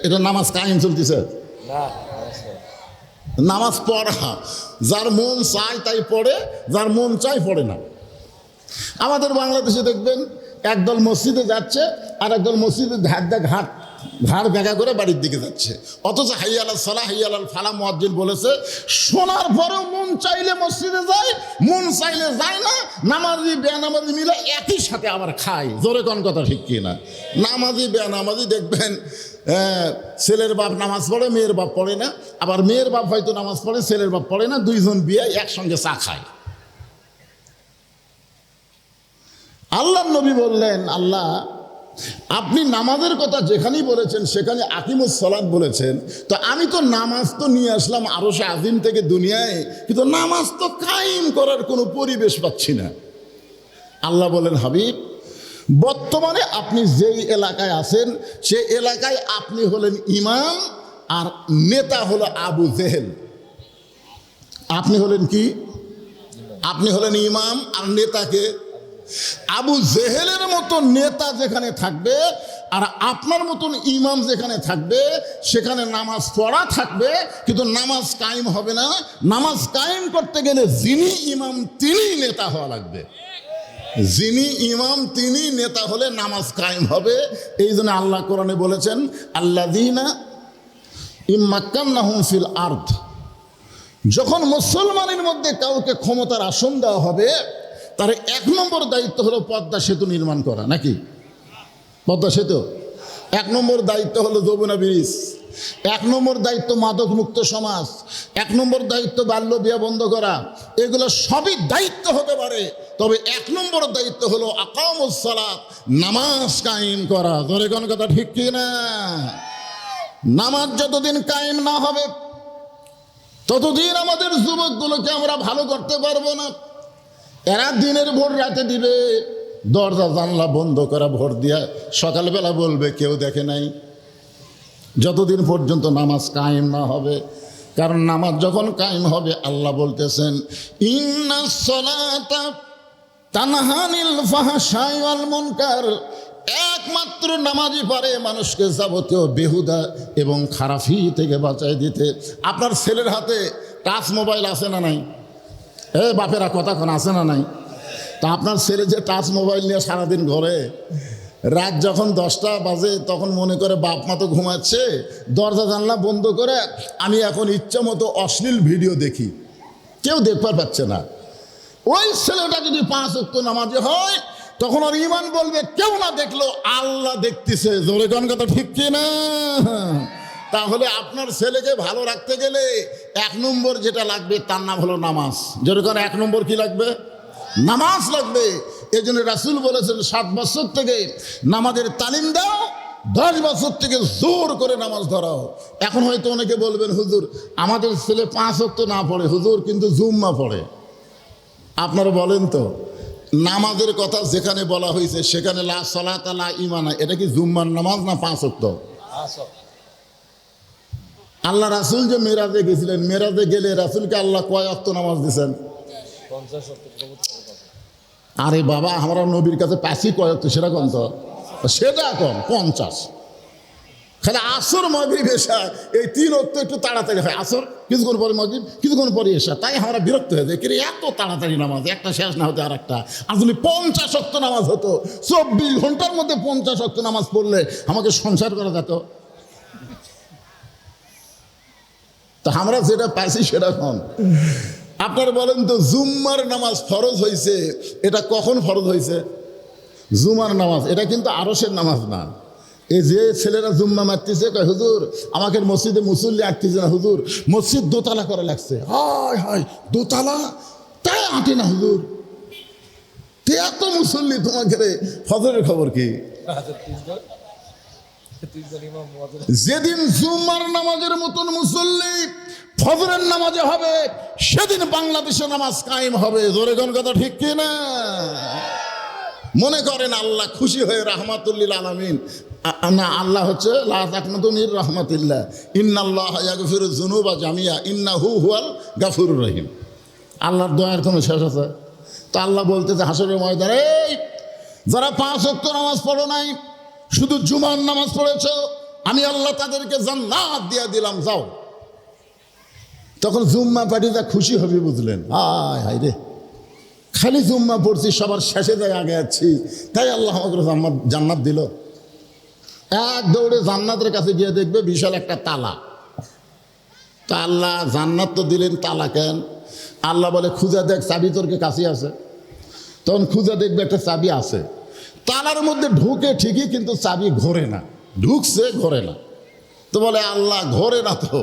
এটা নামাজ কায়েম চলতেছে। নামাজ পড়া, যার মন চায় তাই পড়ে, যার মন চায় পড়ে না। আমাদের বাংলাদেশে দেখবেন একদল মসজিদে যাচ্ছে আর একদল মসজিদে ঘাড় ব্যাগা করে বাড়ির দিকে যাচ্ছে, অথচ হাইয়া আলাল সালাহ হাইয়া আলাল ফালাহ মুয়াজ্জিন বলেছে। শোনার পরেও মন চাইলে মসজিদে যায়, মন চাইলে যায় না। নামাজি বেনামাজি মিলে একই সাথে আবার খায়। জোরে কোন কথা ঠিক কিনা? নামাজি বেনামাজি দেখবেন ছেলের বাপ নামাজ পড়ে, মেয়ের বাপ পড়ে না। আবার মেয়ের বাপ হয়তো নামাজ পড়ে, ছেলের বাপ পড়ে না। দুইজন বিয়ে একসঙ্গে চা খায়। আল্লাহর নবী বললেন, আল্লাহ আপনি নামাজের কথা যেখানেই বলেছেন সেখানে আকিমুস সালাত বলেছেন। তো আমি তো নামাজ তো নিয়ে আসলাম আরশে আজিম থেকে দুনিয়ায়, কিন্তু নামাজ তো কায়েম করার কোনো পরিবেশ পাচ্ছি না। আল্লাহ বলেন, হাবিব বর্তমানে আপনি যেই এলাকায় আছেন সে এলাকায় আপনি হলেন ইমাম আর নেতা হলো আবু জেহেল। আপনি হলেন কি? আপনি হলেন ইমাম আর নেতাকে আবু জেহেলের মতো নেতা যেখানে থাকবে আর আপনার মতন ইমাম যেখানে থাকবে সেখানে নামাজ পড়া থাকবে, কিন্তু নামাজ কায়েম হবে না। নামাজ কায়েম করতে গেলে যিনি ইমাম তিনি নেতা হওয়া লাগবে। যিনি ইমাম তিনি নেতা হলে নামাজ কায়েম হবে। এই জন্য আল্লাহ কোরআনে বলেছেন আল্লাযীনা ইম্মাক্কান্নাহুম ফিল আরদ, যখন মুসলমানের মধ্যে কাউকে ক্ষমতার আসন দেওয়া হবে তার 1 নম্বর দায়িত্ব হলো পদ্মা সেতু নির্মাণ করা। নাকি পদ্মা সেতু? 1 নম্বর দায়িত্ব হলো যমুনা ব্রিজ। 1 নম্বর দায়িত্ব মাদক মুক্ত সমাজ। 1 নম্বর দায়িত্ব বাল্য বিয়ে বন্ধ করা। এগুলো সবই দায়িত্ব হতে পারে, তবে 1 নম্বর দায়িত্ব হলো আকামুস সালাত, নামাজ কায়েম করা। ধরে কোন কথা ঠিক কি না? নামাজ যতদিন কায়েম না হবে ততদিন আমাদের যুবকগুলোকে আমরা ভালো করতে পারবো না। এরা দিনের ভোট রাতে দিবে, দরজা জানলা বন্ধ করা ভোট দিয়া সকালবেলা বলবে কেউ দেখে নাই। যতদিন পর্যন্ত নামাজ কায়েম না হবে কারণ নামাজ যখন কায়েম হবে আল্লাহ বলতেছেন ইন্নাস সালাতা তানহা আনিল ফাহশাই ওয়াল মুনকার, একমাত্র নামাজই পারে মানুষকে যাবতীয় বেহুদা এবং খারাপি থেকে বাঁচাই দিতে। আপনার ছেলের হাতে টাচ মোবাইল আছে না নাই? বাপেরা কথা কোন আছে না নাই? তা আপনার ছেলে যে টাচ মোবাইল নিয়ে সারাদিন ঘরে, রাত যখন 10টা বাজে তখন মনে করে বাপ মা তো ঘুমাচ্ছে, দরজা জানলা বন্ধ করে আমি এখন ইচ্ছা মতো অশ্লীল ভিডিও দেখি, কেউ দেখবার পাচ্ছে না। ওই ছেলেটা যদি 5 ওয়াক্ত নামাজি হয় তখন ওর ঈমান বলবে কেউ না দেখলো আল্লাহ দেখতেছে। জোরে কোন কথা ঠিক কি না? তাহলে আপনার ছেলেকে ভালো রাখতে গেলে 1 নম্বর যেটা লাগবে তার নাম হলো নামাজ। জোরে কোন 1 নম্বর কি লাগবে? নামাজ লাগবে। এই জন্য রাসূল বলেছেন 7 বছর থেকে নামাজের তালিম দাও, 10 বছর থেকে জোর করে নামাজ ধরাও। এখন হয়তো অনেকে বলবেন হুজুর আমাদের ছেলে 5 ওয়াক্ত না পড়ে হুজুর, কিন্তু জুম্মা পড়ে। আপনারা বলেন তো, নামাজের কথা যেখানে বলা হয়েছে সেখানে লা সালাতা লা ঈমানা, এটা কি জুম্মার নামাজ না 5 ওয়াক্ত? আল্লাহ রাসূল যে মেরাজে গেছিলেন, মেরাজে গেলে রাসূলকে আল্লাহ কয় ওয়াক্ত নামাজ দিয়েছেন? 50 ওয়াক্ত। আরে বাবা, আমরা নবীর কাছে পাচ্ছি কয় ওয়াক্ত সেটা কম তো, সেটা কম 50। খালি আসর মাগরিব এশা এই 3 ওয়াক্ত একটু তাড়াতাড়ি হয়। আসর কিছুক্ষণ পরে মাগরিব, কিছুক্ষণ পরে এশা, তাই আমরা বিরক্ত হয়ে যাই। কিন্তু এত তাড়াতাড়ি নামাজ, একটা শেষ না হতে আর একটা। আর যদি 50 ওয়াক্ত নামাজ হতো, 24 ঘন্টার মধ্যে 50 ওয়াক্ত নামাজ পড়লে আমাকে সংসার করা যেত। তা আমরা যেটা পাইছি সেটা কম। আপনারা বলেন তো, জুম্মার নামাজ ফরজ হয়েছে, এটা কখন ফরজ হয়েছে? জুমার নামাজ এটা কিন্তু আরশের নামাজ না। এই যে ছেলেরা জুম্মা মারতেছে কয় হুজুর আমাকে মসজিদে মুসল্লি আটতেছে না হুজুর, মসজিদ দোতলা করা লাগছে। হায় হায়, দোতলা তাই আঁটে না হুজুর, তে এত মুসল্লি তোমাকে রে, ফজরের খবর কি? যেদিন জুম্মার নামাজের মতন মুসল্লি ফজরের নামাজে হবে সেদিন বাংলাদেশে নামাজ কায়েম হবে। জোরে কোন কথা ঠিক কি না? মনে করেন আল্লাহ খুশি হয়ে রাহমাতুল আলামিন, না আল্লাহ হচ্ছে লা তাকনাতু মির রাহমাতিল্লাহ ইন্নাল্লাহা ইয়াগফিরুয যুনুবা জামিয়া ইন্নাহু হুয়াল গাফুরুর রহিম। আল্লাহর দয়ার কোনো শেষ আছে? তো আল্লাহ বলতেছে হাসরের ময়দানে, এই যারা 5 ওয়াক্ত নামাজ পড়ো নাই, শুধু জুমার নামাজ পড়েছো, আমি আল্লাহ তাদেরকে জান্নাত দিয়ে দিলাম, যাও। তখন জুম্মা পার্টিটা খুশি হবে, বুঝলেন? হায় হায় রে, খালি জুম্মা পড়ছি, সবার শেষে যায় আগে যাচ্ছি, তাই আল্লাহ আমাকে জান্নাত দিল। এক দৌড়ে জান্নাতের কাছে গিয়ে দেখবে বিশাল একটা তালা। তা আল্লাহ জান্নাত তো দিলেন, তালা কেন? আল্লাহ বলে খুঁজা দেখ চাবি তোরকে কাছে আছে। তখন খুঁজা দেখবে একটা চাবি আছে, তালার মধ্যে ঢুকে ঠিকই, কিন্তু চাবি ঘোরে না, ঢুকছে ঘোরে না। তো বলে আল্লাহ ঘোরে না তো?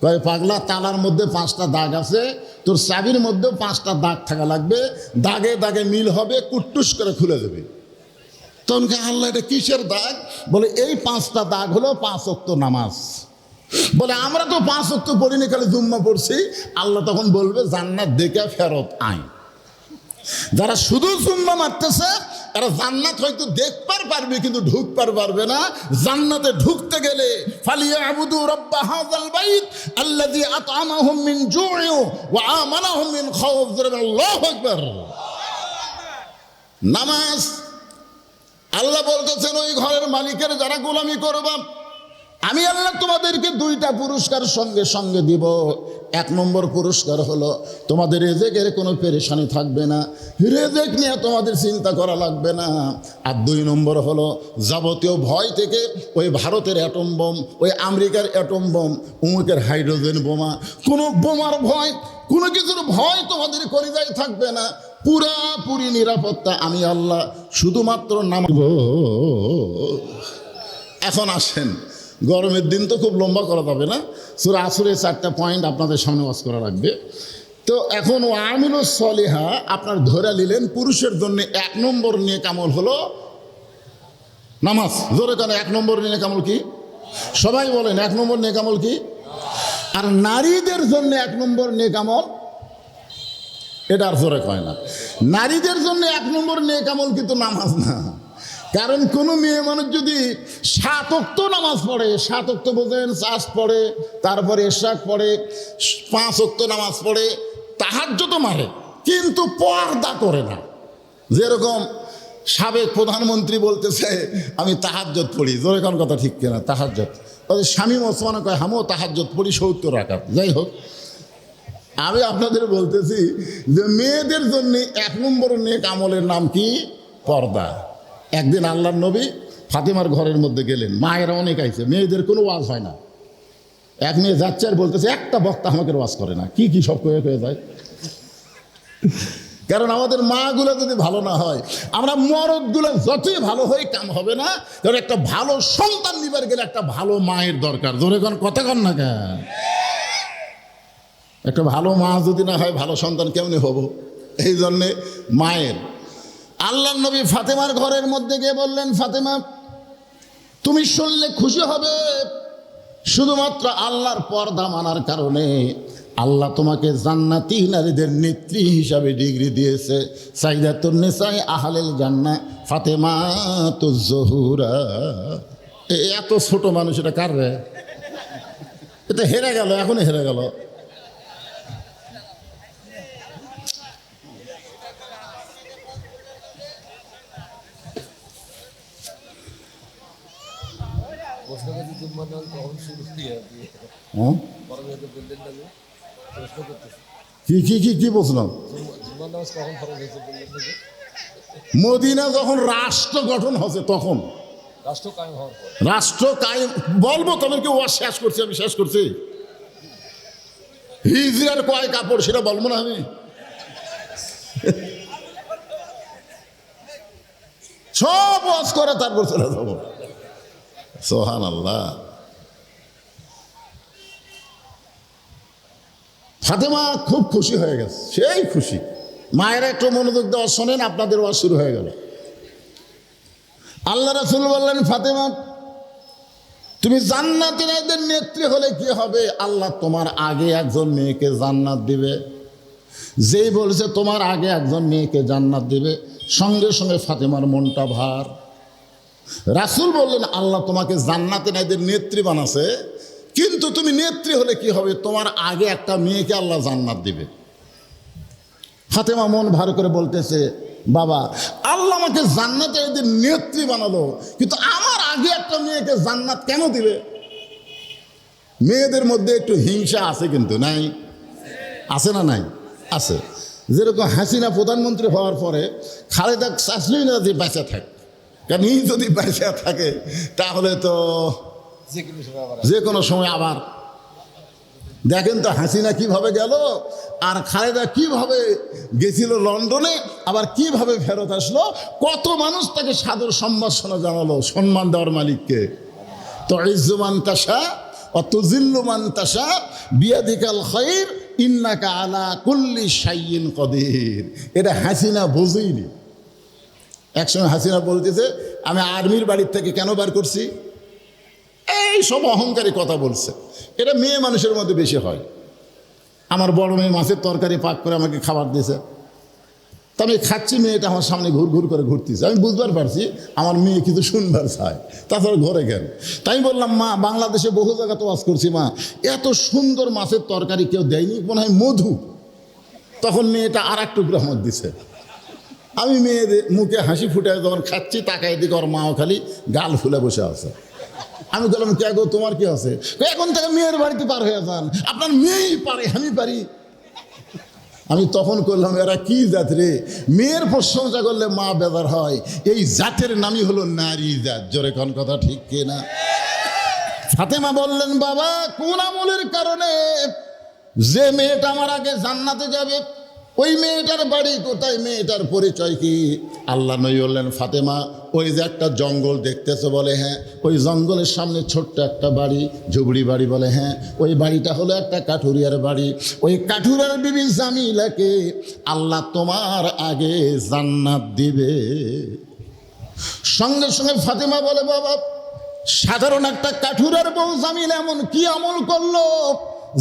কয় পাগলা, তালার মধ্যে 5টা দাগ আছে, তোর চাবির মধ্যেও 5টা দাগ থাকা লাগবে, দাগে দাগে মিল হবে, কুট্টুস করে খুলে দেবে। তখন আল্লাহ এটা কিসের দাগ? বলে এই 5টা দাগ হলো 5 ওয়াক্ত নামাজ। বলে আমরা তো 5 ওয়াক্ত পড়িনি, খালি জুম্মা পড়ছি। আল্লাহ তখন বলবে জান্নাত দেখে ফেরত আয়। যারা শুধু জুম্মা মারতেছে এরা জান্নাত হয়তো দেখবার পারবে কিন্তু ঢুকবার পারবে না। জান্নাতে ঢুকতে গেলে ফালিয়াবুদু রাব্ব হাযাল বাইত আল্লাযী আত'আমাহুম মিন জু'ইন ওয়া আমানাহুম মিন খাউফ। আল্লাহু আকবার। নামাজ আল্লাহ বলতেছেন ওই ঘরের মালিকের যারা গোলামি করবা, আমি আল্লাহ তোমাদেরকে 2টা পুরস্কার সঙ্গে সঙ্গে দিব। 1 নম্বর পুরস্কার হলো তোমাদের রেজেকের কোনো পেরেশানি থাকবে না, রেজেক নিয়ে তোমাদের চিন্তা করা লাগবে না। আর 2 নম্বর হলো যাবতীয় ভয় থেকে, ওই ভারতের অ্যাটম বোম, ওই আমেরিকার অ্যাটম বোম, অমুকের হাইড্রোজেন বোমা, কোনো বোমার ভয়, কোনো কিছুর ভয় তোমাদের কলিজায় থাকবে না। পুরাপুরি নিরাপত্তা আমি আল্লাহ শুধুমাত্র নামাব। এখন আসেন, গরমের দিন তো খুব লম্বা করা যাবে না, সূরা আসরের 4টা পয়েন্ট আপনাদের সামনে ওয়াজ করা লাগবে। তো এখন ও আমিলুস সলিহা আপনার ধরে নিলেন, পুরুষের জন্য 1 নম্বর নেক আমল হলো নামাজ। জোরে কেন 1 নম্বর নেক আমল কি? সবাই বলেন 1 নম্বর নেক আমল কি? আর নারীদের জন্য 1 নম্বর নেক আমল, এটা আর জোরে কয় না। নারীদের জন্য 1 নম্বর নেক আমল কিন্তু নামাজ না। কারণ কোনো মেয়ে মানুষ যদি 7 ওয়াক্ত নামাজ পড়ে, 7 ওয়াক্ত বোঝেন, চাষ পড়ে, তারপরে ইশরাক পড়ে, 5 ওয়াক্ত নামাজ পড়ে, তাহাজ্জুদ মারে, কিন্তু পর্দা করে না। যেরকম সাবেক প্রধানমন্ত্রী বলতেছে আমি তাহাজ্জুদ পড়ি, জোরে কোন কথা ঠিক কিনা? তাহাজ্জুদ স্বামী ওসমান কয় আমিও তাহাজ্জুদ পড়ি 70 রাকাত। যাই হোক, আমি আপনাদের বলতেছি যে মেয়েদের জন্য 1 নম্বর নেক আমলের নাম কি? পর্দা। একদিন আল্লাহর নবী ফাতেমার ঘরের মধ্যে গেলেন, মায়েরা অনেক আইছে, মেয়েদের কোনো ওয়াজ হয় না। এক মেয়ে যাচ্ছে আর বলতেছে একটা বক্তা আমাকে ওয়াজ করে না, কি কি সব কয়ে যায়। কারণ আমাদের মাগুলো যদি ভালো না হয়, আমরা মরদগুলো যতই ভালো হই কাম হবে না। কারণ একটা ভালো সন্তান নিবার গেলে একটা ভালো মায়ের দরকার। জোরে কোন কথা কন না কেন? একটা ভালো মা যদি না হয় ভালো সন্তান কেমনে হব? এই জন্যে মায়ের। আল্লাহর নবী ফাতেমার ঘরের মধ্যে গিয়ে বললেন, ফাতেমা তুমি শুনলে খুশি হবে, শুধুমাত্র আল্লাহর পর্দা মানার কারণে আল্লাহ তোমাকে জান্নাতি নারীদের নেত্রী হিসাবে ডিগ্রি দিয়েছে। সাইদাতুন নিসাই আহলেল জান্নাহ ফাতেমাতুজ জোহরা। এত ছোট মানুষ, এটা কার রে? এটা হেরে গেল, এখনই হেরে গেল। প্রশ্ন করছি জুম্মার নামাজ কখন শুরু দিয়ে হ্যাঁ, বড় মেয়েদের বললেন না, যে প্রশ্ন করতেছি কি বলছিলাম? জুম্মার নামাজ কখন ফরজ হয়েছে বললেন না, যে মদিনা যখন রাষ্ট্র গঠন হচ্ছে তখন। রাষ্ট্র কায়েম হওয়ার পর। রাষ্ট্র কায়েম বলবো, তবে কি ওয়াজ শেষ করছি? আমি শেষ করছি। হিজরার কয় কাপড় সেটা বলবো না আমি? সব ওয়াজ করে তারপর চলে যাবো। সুবহানাল্লাহ। ফাতেমা খুব খুশি হয়ে গেছে, সেই খুশি। মায়েরা একটু মনোযোগ দেওয়া শোনেন, আপনাদের ওয়াজ শুরু হয়ে গেল। আল্লাহ রাসূল বললেন, ফাতেমা তুমি জান্নাতীদের নেত্রী হলে কি হবে? আল্লাহ তোমার আগে একজন মেয়েকে জান্নাত দিবে। যেই বলছে তোমার আগে একজন মেয়েকে জান্নাত দিবে, সঙ্গে সঙ্গে ফাতেমার মনটা ভার। রাসূল বললেন, আল্লাহ তোমাকে জান্নাতীদের নেত্রী বানাছে, কিন্তু তুমি নেত্রী হলে কি হবে? তোমার আগে একটা মেয়েকে আল্লাহ জান্নাত দিবে। ফাতেমা মন ভার করে বলতেছে, বাবা আল্লাহ আমাকে জান্নাতের নেত্রী বানালো, কিন্তু আমার আগে একটা মেয়েকে জান্নাত কেন দিবে? মেয়েদের মধ্যে একটু হিংসা আছে, কিন্তু নাই? আছে না নাই? আছে। যেরকম হাসিনা প্রধানমন্ত্রী হওয়ার পরে খালেদা শাশুড়ি যদি বেঁচে থাকে, কারণ এই যদি বেঁচে থাকে তাহলে তো যে কোনো সময় আবার দেখেন তো হাসিনা কিভাবে গেল, আর খালেদা কিভাবে গেছিল লন্ডনে, আবার কিভাবে ফেরত আসলো। কত মানুষ তাকে সাদর সম্ভাষণা জানালো, সম্মান দেওয়ার মালিককে। তো ইজ্জুমান তাশা অতুজিল্লুমান তাশা বিয়াদিকাল খায়র ইন্নাকা আলা কুল্লি শাইইন কদির। এটা হাসিনা বুঝেইনি। একসময় হাসিনা বলতেছে, আমি আর্মির বাড়ির থেকে কেন বার করছি? এই সব অহংকারী কথা বলছে। এটা মেয়ে মানুষের মধ্যে বেশি হয়। আমার বড় মেয়ে মাছের তরকারি পাক করে আমাকে খাবার দিয়েছে, তা আমি খাচ্ছি, মেয়েটা আমার সামনে ঘুর ঘুর করে ঘুরতেছে। আমি বুঝবার পারছি আমার মেয়ে কিছু শুনবার চায়, তাছাড়া ঘরে গেল। তাই বললাম, মা বাংলাদেশে বহু জায়গা তো ওয়াজ করছি, মা এত সুন্দর মাছের তরকারি কেউ দেয়নি, মনে হয় মধু। তখন মেয়েটা আর এক টুকরো আমার দিছে। আমি মেয়েদের মুখে হাসি ফুটায় যখন খাচ্ছি, তাকাই দিকে ওর মাও খালি গাল ফুলে বসে আছে। আমি বললাম, কে গো তোমার কি আছে? এখন থেকে মেয়ের বাড়িতে পার হয়ে যান, আপনার মেয়েই পারে, আমি পারি। আমি তখন করলাম, এরা কি জাত রে? মেয়ের প্রশংসা করলে মা বেজার হয়, এই জাতের নামই হলো নারী জাত। জোরে কোন কথা ঠিক কিনা? ফাতেমা বললেন, বাবা কোন আমলের কারণে যে মেয়েটা আমার আগে জান্নাতে যাবে, ওই মেয়েটার বাড়ি কোথায়, মেয়েটার পরিচয় কি? আল্লাহ নবী বললেন, ফাতেমা ওই যে একটা জঙ্গল দেখতেছো, বলে হ্যাঁ। ওই জঙ্গলের সামনে ছোট্ট একটা বাড়ি, ঝুবড়ি বাড়ি, বলে হ্যাঁ। ওই বাড়িটা হলো একটা কাঠুরিয়ার বাড়ি। ওই কাঠুরিয়ার বিবি জামিলাকে আল্লাহ তোমার আগে জান্নাত দিবে। সঙ্গে সঙ্গে ফাতেমা বলে, বাবা সাধারণ একটা কাঠুরিয়ার বউ জামিলা এমন কি আমল করলো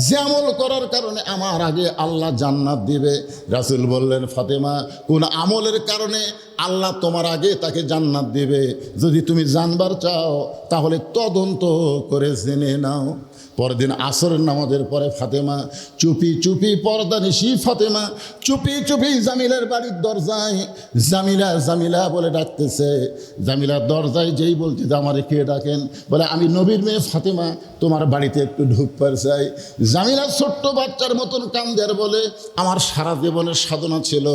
যে আমল করার কারণে আমার আগে আল্লাহ জান্নাত দিবে? রাসূল বললেন, ফাতেমা কোন আমলের কারণে আল্লাহ তোমার আগে তাকে জান্নাত দেবে। যদি তুমি জানবার চাও তাহলে তদন্ত করে জেনে নাও। পরের দিন আসরের নামাজের পরে ফাতেমা চুপি চুপি পর্দানিশি ফাতেমা চুপি চুপি জামিলার বাড়ির দরজায় জামিলা জামিলা বলে ডাকতেছে। জামিলার দরজায় যেই বলছে যে আমারে কে ডাকেন, বলে আমি নবীর মেয়ে ফাতেমা, তোমার বাড়িতে একটু ঢুকবার চাই। জামিলা ছোট্ট বাচ্চার মতন কান্দের বলে আমার সারা জীবনের সাধনা ছিল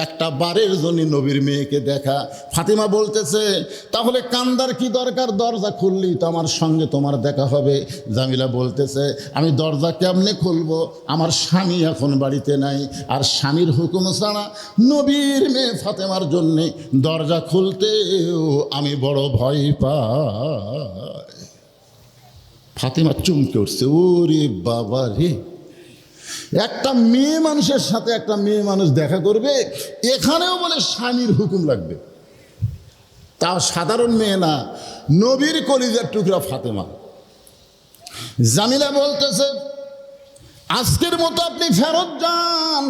একটা বারের জন্য নবীর মেয়েকে দেখা। ফাতেমা বলতেছে তাহলে কান্দার কি দরকার, দরজা খুললি তো আমার সঙ্গে তোমার দেখা হবে। জামিলা বলতেছে আমি দরজা কেমনে খুলবো, আমার স্বামী এখন বাড়িতে নাই, আর স্বামীর হুকুম ছাড়া নবীর মেয়ে ফাতেমার জন্যে দরজা খুলতেও আমি বড় ভয় পাই। ফাতেমা চমকে উঠছে, ওরে বাবা রে, একটা মেয়ে মানুষের সাথে একটা মেয়ে মানুষ দেখা করবে, এখানেও বলে স্বামীর হুকুম লাগবে। তাও সাধারণ মেয়ে না, নবীর কলিজার টুকরা ফাতেমা। জামিলা বলতেছে আজকের মতো আপনি ফেরত যান,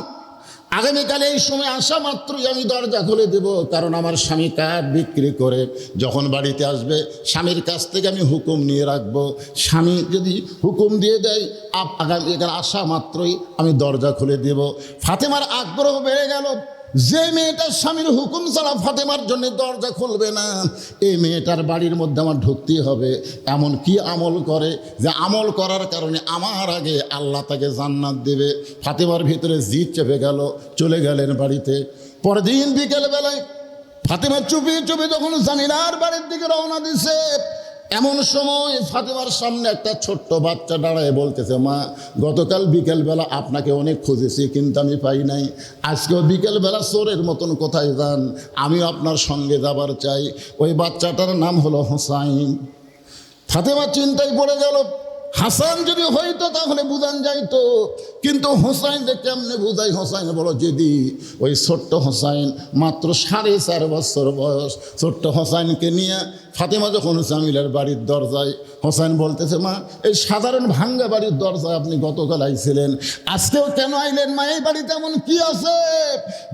আগামীকালে এই সময় আসা মাত্রই আমি দরজা খুলে দেব, কারণ আমার স্বামী কাঠ বিক্রি করে যখন বাড়িতে আসবে স্বামীর কাছ থেকে আমি হুকুম নিয়ে রাখবো। স্বামী যদি হুকুম দিয়ে দেয় আগামীকাল আসা মাত্রই আমি দরজা খুলে দেব। ফাতেমার আগ্রহ বেড়ে গেল, যে মেয়েটার স্বামীর হুকুম ছাড়া ফাতেমার জন্য দরজা খুলবে না, এই মেয়েটার বাড়ির মধ্যে আমার ঢুকতেই হবে। এমন কি আমল করে যে আমল করার কারণে আমার আগে আল্লাহ তাকে জান্নাত দেবে। ফাতেমার ভিতরে জিদ চেপে গেল, চলে গেলেন বাড়িতে। পরের দিন বিকেলবেলায় ফাতেমা চুপি চুপি যখন জামিলার বাড়ির দিকে রওনা দিছে, এমন সময় ফাতেমার সামনে একটা ছোট্ট বাচ্চা দাঁড়ায় বলতেছে মা, গতকাল বিকেলবেলা আপনাকে অনেক খুঁজেছি কিন্তু আমি পাই নাই, আজকেও বিকেলবেলা চোরের মতন কোথায় যান, আমিও আপনার সঙ্গে যাবার চাই। ওই বাচ্চাটার নাম হলো হোসাইন। ফাতেমা চিন্তায় পড়ে গেল, হাসান যদি হইতো তাহলে বুঝান যাইতো, কিন্তু হোসাইন যে কেমনে বুঝাই। হোসাইন বলো যেদি ওই ছোট্ট হোসাইন মাত্র 4.5 বছর বয়স। ছোট্ট হোসাইনকে নিয়ে ফাতেমা যখন জামিলার বাড়ির দরজায়, হোসাইন বলতেছে মা, এই সাধারণ ভাঙ্গা বাড়ির দরজায় আপনি গতকাল আইছিলেন, আজকেও কেন আইলেন মা? এই বাড়িতে এমন কি আছে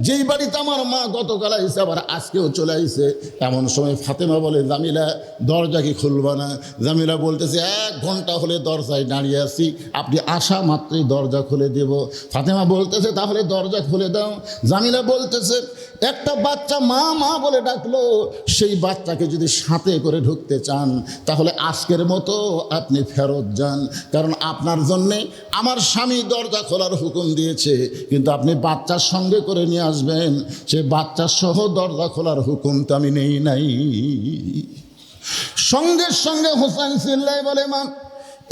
যেই বাড়িতে আমার মা গতকাল আইছে আবার আজকেও চলে আইছে? এমন সময় ফাতেমা বলে জামিলা দরজা কি খুলবা না? জামিলা বলতেছে 1 ঘন্টা হলে দরজায় দাঁড়িয়ে আছি, আপনি আসা মাত্রই দরজা খুলে দেব। ফাতেমা বলতেছে তাহলে দরজা খুলে দাও। জামিলা বলতেছে একটা বাচ্চা মা মা বলে ডাকলো, সেই বাচ্চাকে যদি সাথে করে ঢুকতে চান তাহলে আজকের মতো আপনি ফেরত যান, কারণ আপনার জন্যে আমার স্বামী দরজা খোলার হুকুম দিয়েছে, কিন্তু আপনি বাচ্চার সঙ্গে করে নিয়ে আসবেন। সে বাচ্চার সহ দরজা খোলার হুকুম তো আমি নেই নাই। সঙ্গে সঙ্গে হোসেন চিল্লায় বলে মা,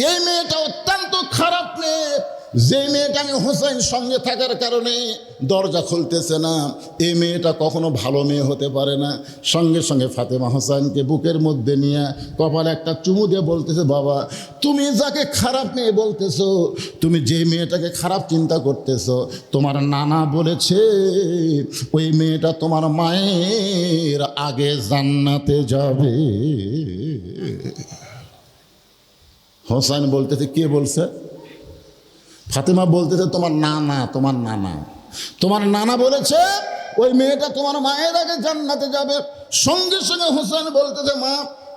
এই মেয়েটা অত্যন্ত খারাপ মেয়ে, যে মেয়েটা আমি হোসেন সঙ্গে থাকার কারণে দরজা খুলতেছে না, এই মেয়েটা কখনো ভালো মেয়ে হতে পারে না। সঙ্গে সঙ্গে ফাতেমা হোসেনকে বুকের মধ্যে নিয়ে কপালে একটা চুমু দিয়ে বলতেছে বাবা, তুমি যাকে খারাপ মেয়ে বলতেছো, তুমি যে মেয়েটাকে খারাপ চিন্তা করতেছো, তোমার নানা বলেছে ওই মেয়েটা তোমার মায়ের আগে জান্নাতে যাবে। হোসেন বলতেছে কে বলছে? ফাতেমা বলতেছে তোমার নানা, তোমার নানা, তোমার নানা বলেছে ওই মেয়েটা তোমার মায়ের আগে জান্নাতে যাবে। সঙ্গে সঙ্গে হোসেন বলতেছে মা,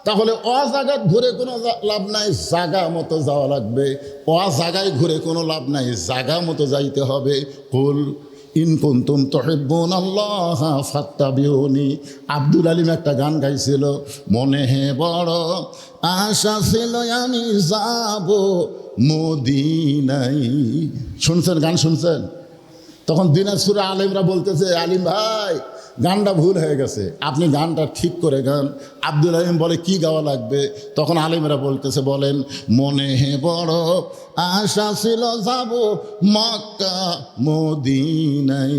তাহলে জায়গায় ঘুরে কোনো লাভ নাই, জায়গা মতো যাওয়া লাগবে। জায়গায় ঘুরে কোনো লাভ নাই, জায়গা মতো যাইতে হবে। কুল ইন কুনতুম তুহিব্বুনাল্লাহ ফাত্তাবিউনি। আব্দুল আলিম একটা গান গাইছিল, মনে হে বড় আশা ছিল আমি যাব মদিনায়। শুনছেন গান শুনছেন? তখন দিনাজপুরে আলেমরা বলতেছে আলিম ভাই গানটা ভুল হয়ে গেছে, আপনি গানটা ঠিক করে গান। আব্দুল আলিম বলে কি গাওয়া লাগবে? তখন আলেমরা বলতেছে বলেন, মনে হে বড় আশা ছিল যাব মক্কা মদিনায়।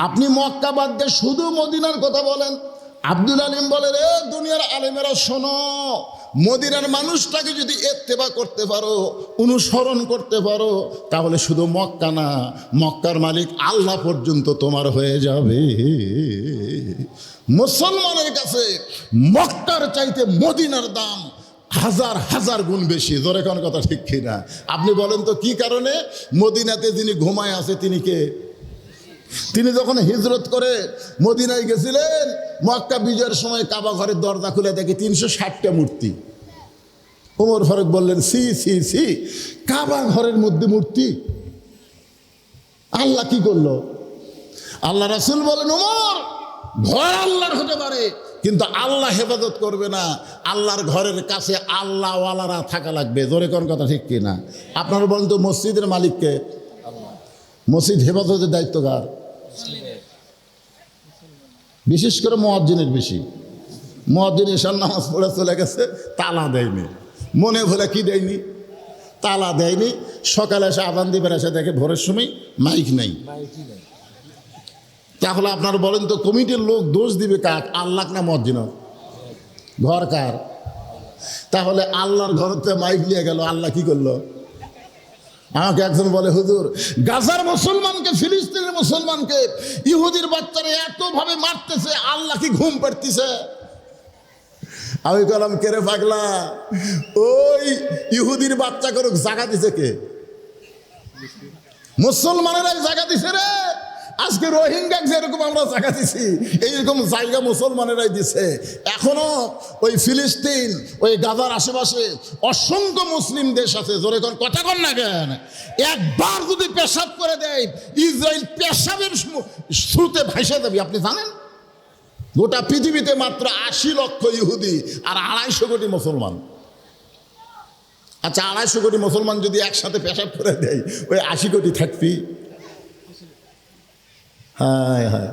আপনি মক্কা বাদ দিয়ে শুধু মদিনার কথা বলেন। আব্দুল আলিম বলে রে দুনিয়ার আলেমেরা শোনো, মদিনার মানুষটাকে যদি ইত্তেবা করতে পারো, অনুসরণ করতে পারো, তাহলে শুধু মক্কা না, মক্কার মালিক আল্লাহ পর্যন্ত তোমার হয়ে যাবে। মুসলমানের কাছে মক্কার চাইতে মদিনার দাম 1000 গুণ বেশি। জোরে কোন কথা ঠিক কিনা? আপনি বলেন তো কি কারণে? মদিনাতে যিনি ঘুমায় আছে তিনি কে? তিনি যখন হিজরত করে মদিনায় গেছিলেন, মক্কা বিজয়ের সময় কাবা ঘরের দরজা খুলে দেখি 360টা মূর্তি। ওমর ফারুক বললেন, সি সি সি, কাবা ঘরের মধ্যে মূর্তি, আল্লাহ কি করলো? আল্লাহ রাসূল বলেন, ওমর, ঘর আল্লাহর হতে পারে কিন্তু আল্লাহ হেফাজত করবে না, আল্লাহর ঘরের কাছে আল্লাহওয়ালারা থাকা লাগবে। জোরে কোন কথা ঠিক কিনা? আপনারা বলেন তো, মসজিদের মালিককে? মসজিদ হেফাজতের দায়িত্ব কার? বিশেষ করে মুয়াজ্জিনের বেশি। মুয়াজ্জিন এশার নামাজ পড়ে চলে গেছে, তালা দেয়নি, মনে ভুলে কি দেয়নি, তালা দেয়নি। সকালে এসে আজান দিবেন, এসে দেখে ভোরের সময় মাইক নাই। তাহলে আপনারা বলেন তো, কমিটির লোক দোষ দিবে কাক, আল্লাহ না মুয়াজ্জিন? ঘর কার? তাহলে আল্লাহর ঘরতে মাইক নিয়ে গেল, আল্লাহ কি করলো? আমাকে একজন বলে, হুজুর, গাজার মুসলমানকে, ফিলিস্তিনের মুসলমানকে ইহুদির বাচ্চারা এতভাবে মারতেছে, আল্লাহ কি ঘুম পাড়তিছে? আমি বললাম, কেরে পাগলা, ওই ইহুদির বাচ্চা করুক, জায়গা দিছে কে? মুসলমানেরাই জায়গা দিছে রে। আজকে রোহিঙ্গা যেরকম আমরা জায়গা দিছি, এইরকম জায়গা মুসলমানেরাই দিছে। এখনো ওই ফিলিস্তিন, ওই গাজার আশেপাশে অসংখ্য মুসলিম দেশ আছে। জোরে কোন কথা কন না কেন? একবার যদি পেশাব করে দেয়, ইসরায়েল পেশাবের স্রোতে ভাসে যাবে। আপনি জানেন, গোটা পৃথিবীতে মাত্র 80 লক্ষ ইহুদি আর 250 কোটি মুসলমান। আচ্ছা, 250 কোটি মুসলমান যদি একসাথে পেশাব করে দেয়, ওই 80 কোটি থাকবি? হ্যাঁ হ্যাঁ,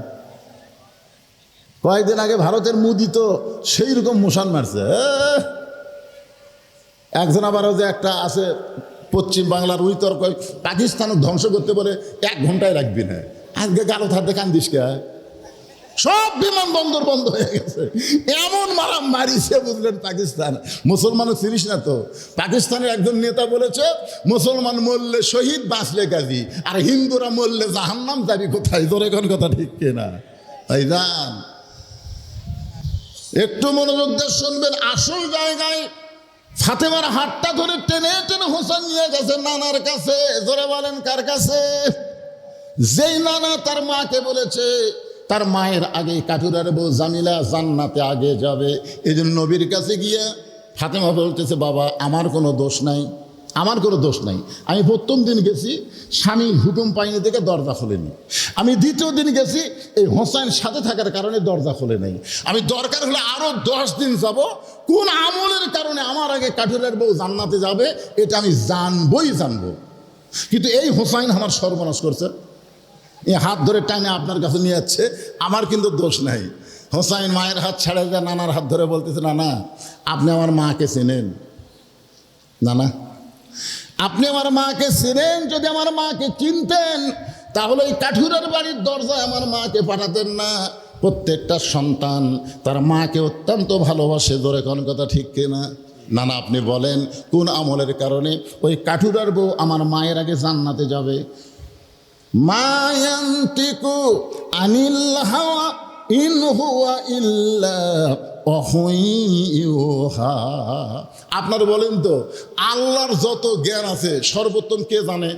কয়েকদিন আগে ভারতের মোদি তো সেই রকম মোশান মারছে। একজন আবারও যে একটা আছে পশ্চিম বাংলার, ওই তর্ক পাকিস্তানকে ধ্বংস করতে বলে 1 ঘন্টায় রাখবি না। আজকে গালো থাকতে কান্দিস কে? সব বিমানবন্দর বন্ধ হয়ে গেছে, এমন মারিছে বুঝলেন পাকিস্তান। মুসলমানও চিনিস না তো? পাকিস্তানের একজন নেতা বলেছে, মুসলমান মরলে শহীদ, বাঁচলে গাজী, আর হিন্দুরা মরলে জাহান্নাম যাবি কোথায়? জোরে কোন কথা ঠিক কিনা? ভাইজান, একটু মনোযোগ দিয়ে শুনবেন। আসল জায়গায় ফাতেমার হাতটা ধরে টেনে টেনে হোসেন নিয়ে গেছে নানার কাছে। জোরে বলেন, কার কাছে? যেই নানা তার মাকে বলেছে, তার মায়ের আগে কাঠুরার বউ জামিলা জান্নাতে আগে যাবে। এই জন্য নবীর কাছে গিয়ে ফাতেমা বলতেছে, বাবা, আমার কোনো দোষ নাই, আমার কোনো দোষ নাই। আমি প্রথম দিন গেছি, স্বামী হুকুম পাইনি দেখে দরজা খোলেনি। আমি দ্বিতীয় দিন গেছি, এই হোসেন সাথে থাকার কারণে দরজা খোলে নাই। আমি দরকার হলে আরও 10 দিন যাব, কোন আমলের কারণে আমার আগে কাঠুরের বউ জান্নাতে যাবে এটা আমি জানবো। কিন্তু এই হোসেন আমার সর্বনাশ করছে। এই হাত ধরে টানে আপনার কাছে নিয়ে যাচ্ছে, আমার কিন্তু দোষ নাই। হোসাইন মায়ের হাত ছাড়া যায়, নানার হাত ধরে বলতেছে, নানা, আপনি আমার মাকে চেনেন? নানা, আপনি আমার মাকে চেনেন? যদি আমার মাকে চিনতেন তাহলে এই কাঠুরের বাড়ির দরজায় আমার মাকে পাঠাতেন না। প্রত্যেকটা সন্তান তার মাকে অত্যন্ত ভালোবাসে। ধরে কোন কথা ঠিক কিনা? নানা, আপনি বলেন, কোন আমলের কারণে ওই কাঠুরার বউ আমার মায়ের আগে জান্নাতে যাবে? মায়ান্তিকু আনিল হাওয়া ইন হুয়া ইল্লা ওয়াহয়ুহা। আপনারা বলেন তো, আল্লাহর যত জ্ঞান আছে সর্বোত্তম কে জানে?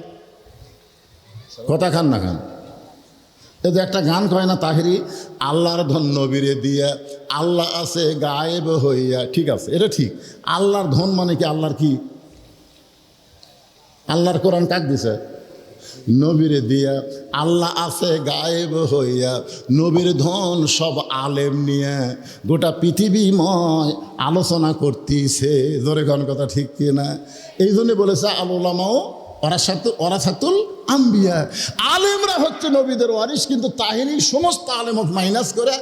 কথা খান না খান? এই যে একটা গান কয় না তাহিরি, আল্লাহর ধন নবীরে দিয়া, আল্লাহ আছে গায়েব হইয়া। ঠিক আছে, এটা ঠিক। আল্লাহর ধন মানে কি? আল্লাহর কি? আল্লাহর কোরআন কাক দিছে? নবীরে দিয়া। আল্লাহ আছে গায়েব হইয়া, নবীর ধন সব আলেম নিয়ে গোটা পৃথিবীময় আলোচনা করতেছে। জোরে কোন কথা ঠিক কিনা? এই জন্য বলেছে আল উলামাও ওয়ারাসাতুল আম্বিয়া, আলেমরা হচ্ছে নবীদের ওয়ারিস। কিন্তু তাহিরি সমস্ত আলেমত মাইনাস করে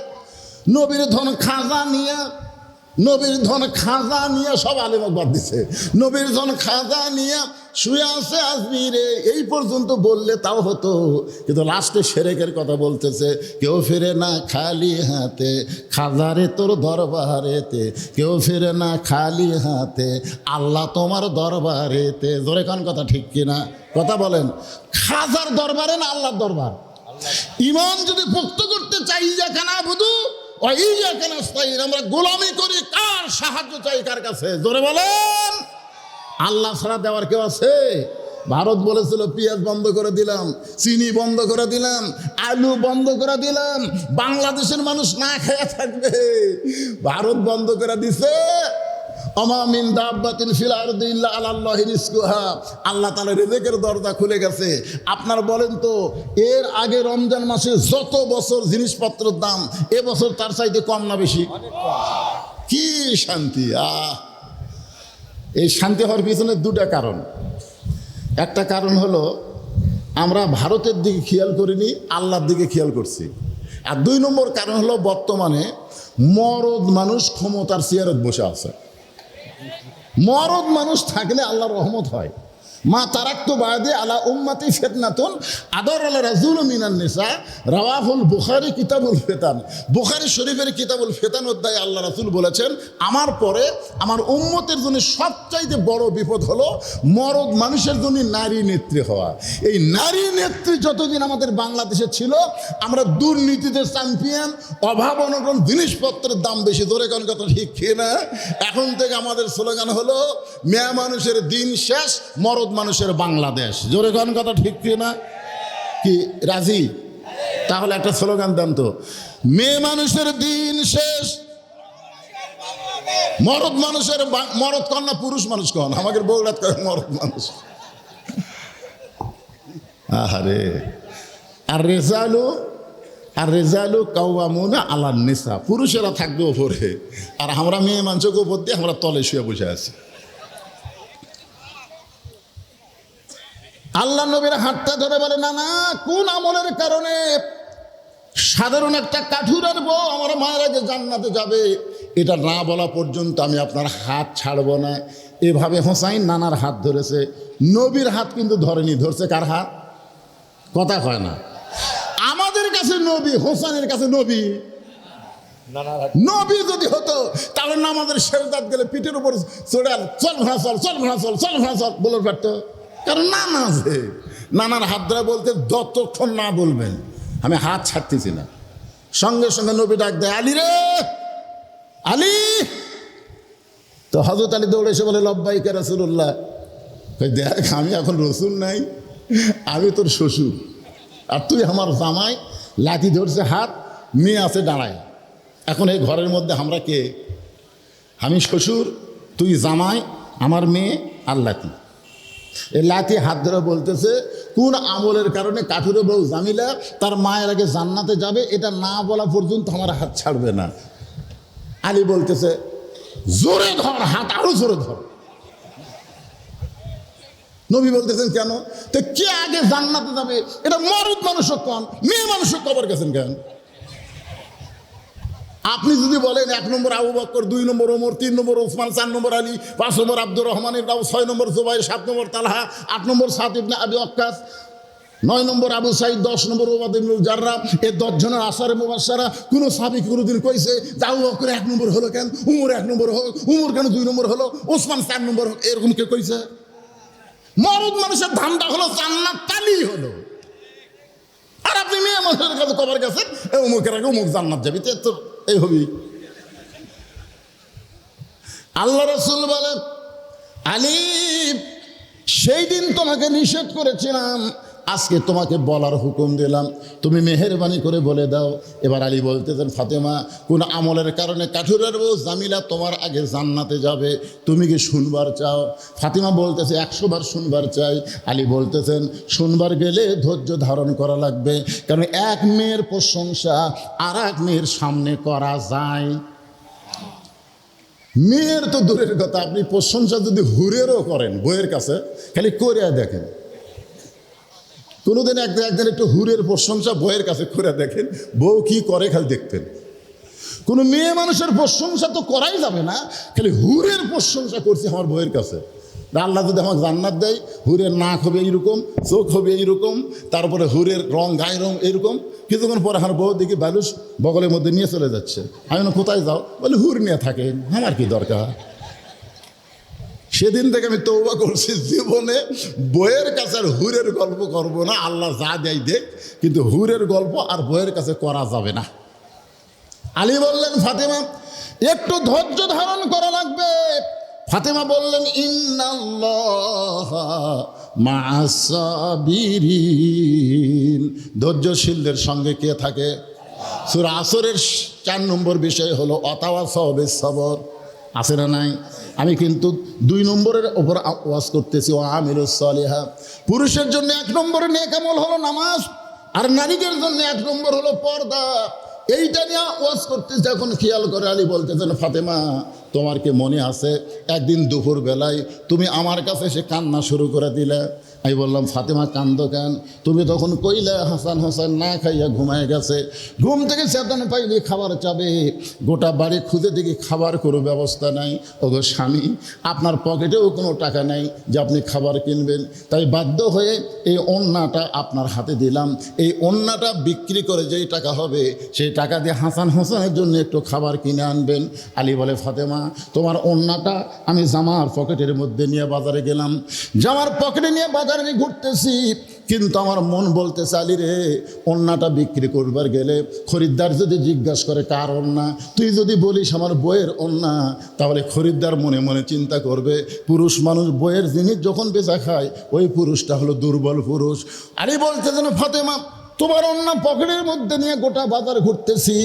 নবীর ধন খাজা নিয়ে, নবীর ধন খাজা নিয়ে সব আলেমক বাদ দিছে। নবীর ধন খাজা নিয়ে শুয়ে আছে আজমিরে, এই পর্যন্ত বললে তাও হতো। কিন্তু লাস্টে সেরেকের কথা বলতেছে, কেউ ফিরে না খালি হাতে, খাজারে তোর দরবারেতে, কেউ ফিরে না খালি হাতে, আল্লাহ তোমার দরবারেতে। জোরে কোন কথা ঠিক কিনা? কথা বলেন, খাজার দরবারে না আল্লাহর দরবার? ইমান যদি পোক্ত করতে চাই, যেখানে বুধু আমরা গোলামি করি, কার সাহায্য চাই? কার কাছে? জোরে বলেন। আল্লাহ ছাড়া দেওয়ার কেউ আছে? ভারত বলেছিল পেঁয়াজ বন্ধ করে দিলাম, চিনি বন্ধ করে দিলাম, আলু বন্ধ করে দিলাম, বাংলাদেশের মানুষ না খেয়ে থাকবে। ভারত বন্ধ করে দিছে। ওমা মিন দাব্বাতিন ফিল আরদি ইল্লা আলাল্লাহি রিজকুহা। আল্লাহ তাআলা রিজিকের দরজা খুলে গেছে। আপনার বলেন তো, এর আগে রমজান মাসে যত বছর জিনিসপত্রের দাম, এবছর তার চাইতে কম না বেশি? কি শান্তি! এই শান্তি হওয়ার পিছনে দুটা কারণ। একটা কারণ হলো আমরা ভারতের দিকে খেয়াল করিনি, আল্লাহর দিকে খেয়াল করছি। আর 2 নম্বর কারণ হলো বর্তমানে মরদ মানুষ ক্ষমতার চেয়ারত বসে আছে। মরদ মানুষ থাকলে আল্লাহর রহমত হয়। মা তারাক্তু বাদে আলা উম্মতি ফিতনাতুন আদর আলা রাজুল মিনান নিসা, রাওয়াহুল বুখারী কিতাবুল ফিতান। বুখারী শরীফের কিতাবুল ফিতান অধ্যায়ে আল্লাহ রাসূল বলেছেন, আমার পরে আমার উম্মতের জন্য সবচাইতে বড় বিপদ হলো মরদ মানুষের জন্য নারী নেত্রী হওয়া। এই নারী নেত্রী যতদিন আমাদের বাংলাদেশে ছিল, আমরা দুর্নীতিতে চ্যাম্পিয়ন, অভাব অনটন, জিনিসপত্রের দাম বেশি। ধরে কোন কথা ঠিক খেয়ে না? এখন থেকে আমাদের স্লোগান হলো মেয়ে মানুষের দিন শেষ, মরদ মানুষের বাংলাদেশ। জোরে কোন কথা ঠিক কি না? কি রাজি? তাহলে একটা স্লোগান দেন তো, মেয়ে মানুষের দিন শেষ, মরদ মানুষের মরদ কন না পুরুষ মানুষ কন? আমাদের বৌরাত কয় মরদ মানুষ। আহারে, আর রেজালু কাওয়ামুনা আলান নিসা। পুরুষেরা থাকবে ওপরে, আর আমরা মেয়ে মানুষকে উপর দিয়ে আমরা তলে শুয়ে বসে আছি। আল্লাহ নবীর হাতটা ধরে বলে, না না, কোন আমলের কারণে সাধারণ একটা কাঠুরার বউ আমার মায়ের আগে জান্নাতে যাবে, এটা না বলা পর্যন্ত আমি আপনার হাত ছাড়ব না। এভাবে হোসাইন নানার হাত ধরেছে, নবীর হাত কিন্তু ধরেনি। ধরছে কার হাত? কথা কয় না। আমাদের কাছে নবী, হোসাইনের কাছে নবী। নবী যদি হতো তাহলে না আমাদের শেরদাত গেলে পিঠের উপর চড়ে চল ঘোড়া চল, চল ঘোড়া চল, চল ঘোড়া চল বলে পারতো। কারণ নানা আছে, নানার হাত ধরে বলতে যতক্ষণ না বলবেন আমি হাত ছাড়তেছি না। সঙ্গে সঙ্গে নবী ডাক দেয়, আলী রে, আলী। তো হযরত আলী দৌড়ে এসে বলে, লব্বাইকা রাসূলুল্লাহ। দেখ, আমি এখন রসুল নাই, আমি তোর শ্বশুর, আর তুই আমার জামাই। লাঠি ধরছে হাত, মেয়ে আছে দাঁড়ায়। এখন এই ঘরের মধ্যে আমরা কে? আমি শ্বশুর, তুই জামাই, আমার মেয়ে আর লাঠি। এই লাঠি হাত ধরে বলতেছে, কোন আমলের কারণে কাঠুরে বউ জামিলা তার মায়ের আগে জান্নাতে যাবে, এটা না বলা পর্যন্ত আমার হাত ছাড়বে না। আলী বলতেছে, জোরে ধর হাত, আরো জোরে ধর। নবী বলতেছেন, কেন? তো কে আগে জান্নাতে যাবে এটা মরদ মানুষ কন, মেয়ে মানুষ কবর গেছেন কেন? আপনি যদি বলেন 1 নম্বর আবু বকর, 2 নম্বর ওমর, 3 নম্বর ওসমান, 4 নম্বর আলী, 5 নম্বর আব্দুর রহমান ইবনে আউফ, 6 নম্বর জুবাইর, 7 নম্বর তালহা, 8 নম্বর সাদ ইবনে আবি ওয়াক্কাস, 9 নম্বর আবু সাঈদ, 10 নম্বর উবাদা ইবনুল জাররাহ। এই 10 জনের আশারে মুবাশশারা কোনো সাহাবী কোনোদিন কইছে যে আবু বকর 1 নম্বর হলো কেন, উমর 1 নম্বর হোক, উমর কেন 2 নম্বর হলো, ওসমান 4 নম্বর হোক, এরকম কে কইছে? মরদ মানুষের ধান্দা হলো জান্নাত তালি হলো। আর আপনি মেয়ে মানুষের কাছে কবর গেছেন, অমুকের আগে অমুক জান্নাত যাবি, তো এই হবি। আল্লাহ রাসূল বলেন, আলী, সেই দিন তোমাকে নিষেধ করেছিলাম, আজকে তোমাকে বলার হুকুম দিলাম, তুমি মেহেরবানি করে বলে দাও। এবার আলী বলতেছেন, ফাতেমা, কোন আমলের কারণে কাঠুরের বউ জামিলা তোমার আগে জান্নাতে যাবে, তুমি কি শুনবার চাও? ফাতেমা বলতেছে, 100 বার শুনবার চাই। আলী বলতেছেন, শুনবার গেলে ধৈর্য ধারণ করা লাগবে, কারণ এক মেয়ের প্রশংসা আর এক মেয়ের সামনে করা যায়। মেয়ের তো দূরের কথা, আপনি প্রশংসা যদি হুরেরও করেন বইয়ের কাছে, খালি করে দেখেন। কোনোদিন একদিন একটু হুরের প্রশংসা বইয়ের কাছে করে দেখেন, বউ কি করে খালি দেখতেন। কোনো মেয়ে মানুষের প্রশংসা তো করাই যাবে না, খালি হুরের প্রশংসা করছি আমার বইয়ের কাছে। আল্লাহ যদি আমার জান্নাত দেয়, হুরের নাক হবে এইরকম, চোখ হবে এইরকম, তারপরে হুরের রং, গায়ের রং এইরকম। কিছুক্ষণ পরে আমার বউ দেখি বালুস বগলের মধ্যে নিয়ে চলে যাচ্ছে। আমি কোথায় যাও? বলে হুর নিয়ে থাকেন, আমার কি দরকার? সেদিন থেকে আমি তওবা করছি, জীবনে বইয়ের কাছে আর হুরের গল্প করবো না। আল্লাহ যা দেয় দেখ, কিন্তু হুরের গল্প আর বইয়ের কাছে করা যাবে না। আলী বললেন, ফাতেমা, একটু ধৈর্য ধারণ করা লাগবে। ফাতেমা বললেন, ইন্নাল্লাহ মা'আস-সাবিরিন। ধৈর্যশীলদের সঙ্গে কে থাকে? সূরা আসরের 4 নম্বর বিষয় হলো ওয়াতাওয়াসাউ বিস-সবর। আছে না নাই? আমি কিন্তু 2 নম্বরের ওপর ওয়াজ করতেছি, ওয়া আমিলুস সালিহাত। পুরুষের জন্য 1 নম্বরে নেক আমল হলো নামাজ, আর নারীদের জন্য 1 নম্বর হলো পর্দা। এইটা নিয়ে ওয়াজ করতেছে। এখন খেয়াল করে আলী বলতেছেন, ফাতেমা তোমার কি মনে আছে একদিন দুপুর বেলায় তুমি আমার কাছে এসে কান্না শুরু করে দিলে? আমি বললাম, ফাতেমা কান্দো কেন? তুমি তখন কইলে হাসান হোসেন না খাইয়া ঘুমায় গেছে, ঘুম থেকে চেতন পাইলে খাবার চাবে, গোটা বাড়ি খুঁজে দেখি খাবার কোনো ব্যবস্থা নাই। ওগো স্বামী, আপনার পকেটেও কোনো টাকা নাই যে আপনি খাবার কিনবেন, তাই বাধ্য হয়ে এই ওন্নাটা আপনার হাতে দিলাম। এই ওন্নাটা বিক্রি করে যেই টাকা হবে সেই টাকা দিয়ে হাসান হোসেনের জন্য একটু খাবার কিনে আনবেন। আলী বলে, ফাতেমা তোমার ওন্নাটা আমি জামার পকেটের মধ্যে নিয়ে বাজারে গেলাম, জামার পকেটে নিয়ে বাজারে ঘুরতেছি, কিন্তু আমার মন বলতেছে, আলী রে, ওন্নাটা বিক্রি করবার গেলে খরিদ্দার যদি জিজ্ঞাসা করে কার ওন্না, তুই যদি বলিস আমার বইয়ের ওন্না, তাহলে খরিদ্দার মনে মনে চিন্তা করবে পুরুষ মানুষ বইয়ের জিনিস যখন বেচা খায় ওই পুরুষটা হলো দুর্বল পুরুষ। আলী বলতে যেন, ফাতেমা তোমার ওন্না পকেটের মধ্যে নিয়ে গোটা বাজার ঘুরতেছি,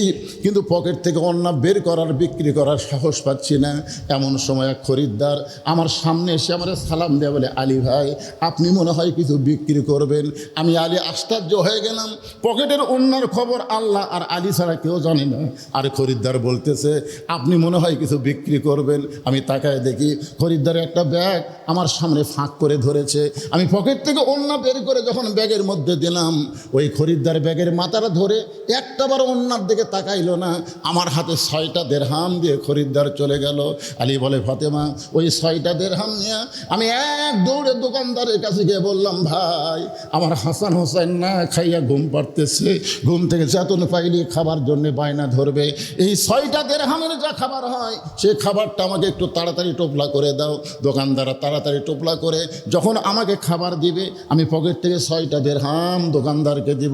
কিন্তু পকেট থেকে ওন্না বের করার বিক্রি করার সাহস পাচ্ছি না। এমন সময় এক খরিদ্দার আমার সামনে এসে আমার সালাম দেয়া বলে, আলী ভাই আপনি মনে হয় কিছু বিক্রি করবেন। আমি আলী আশ্চর্য হয়ে গেলাম, পকেটের ওন্নার খবর আল্লাহ আর আলী ছাড়া কেউ জানে না। আর খরিদ্দার বলতেছে, আপনি মনে হয় কিছু বিক্রি করবেন। আমি তাকায় দেখি খরিদ্দারের একটা ব্যাগ আমার সামনে ফাঁক করে ধরেছে। আমি পকেট থেকে ওন্না বের করে যখন ব্যাগের মধ্যে দিলাম, ওই খরিদ্দার ব্যাগের মাথাটা ধরে একটাবার ওন্নার দিকে তাকাইলো না, আমার হাতে 6টা দেরহাম দিয়ে খরিদ্দার চলে গেল। আলী বলে, ফাতেমা ওই 6টা দেরহাম নিয়ে আমি এক দৌড়ে দোকানদারের কাছে গিয়ে বললাম, ভাই আমার হাসান হোসেন না খাইয়া ঘুম পাড়তেছে, ঘুম থেকে চেতন পাইলে খাবার জন্য বায়না ধরবে, এই 6টা দেরহামের যা খাবার হয় সেই খাবারটা আমাকে একটু তাড়াতাড়ি টোপলা করে দাও। দোকানদার তাড়াতাড়ি টোপলা করে যখন আমাকে খাবার দিবে, আমি পকেট থেকে 6টা দেরহাম দোকানদারকে দিব।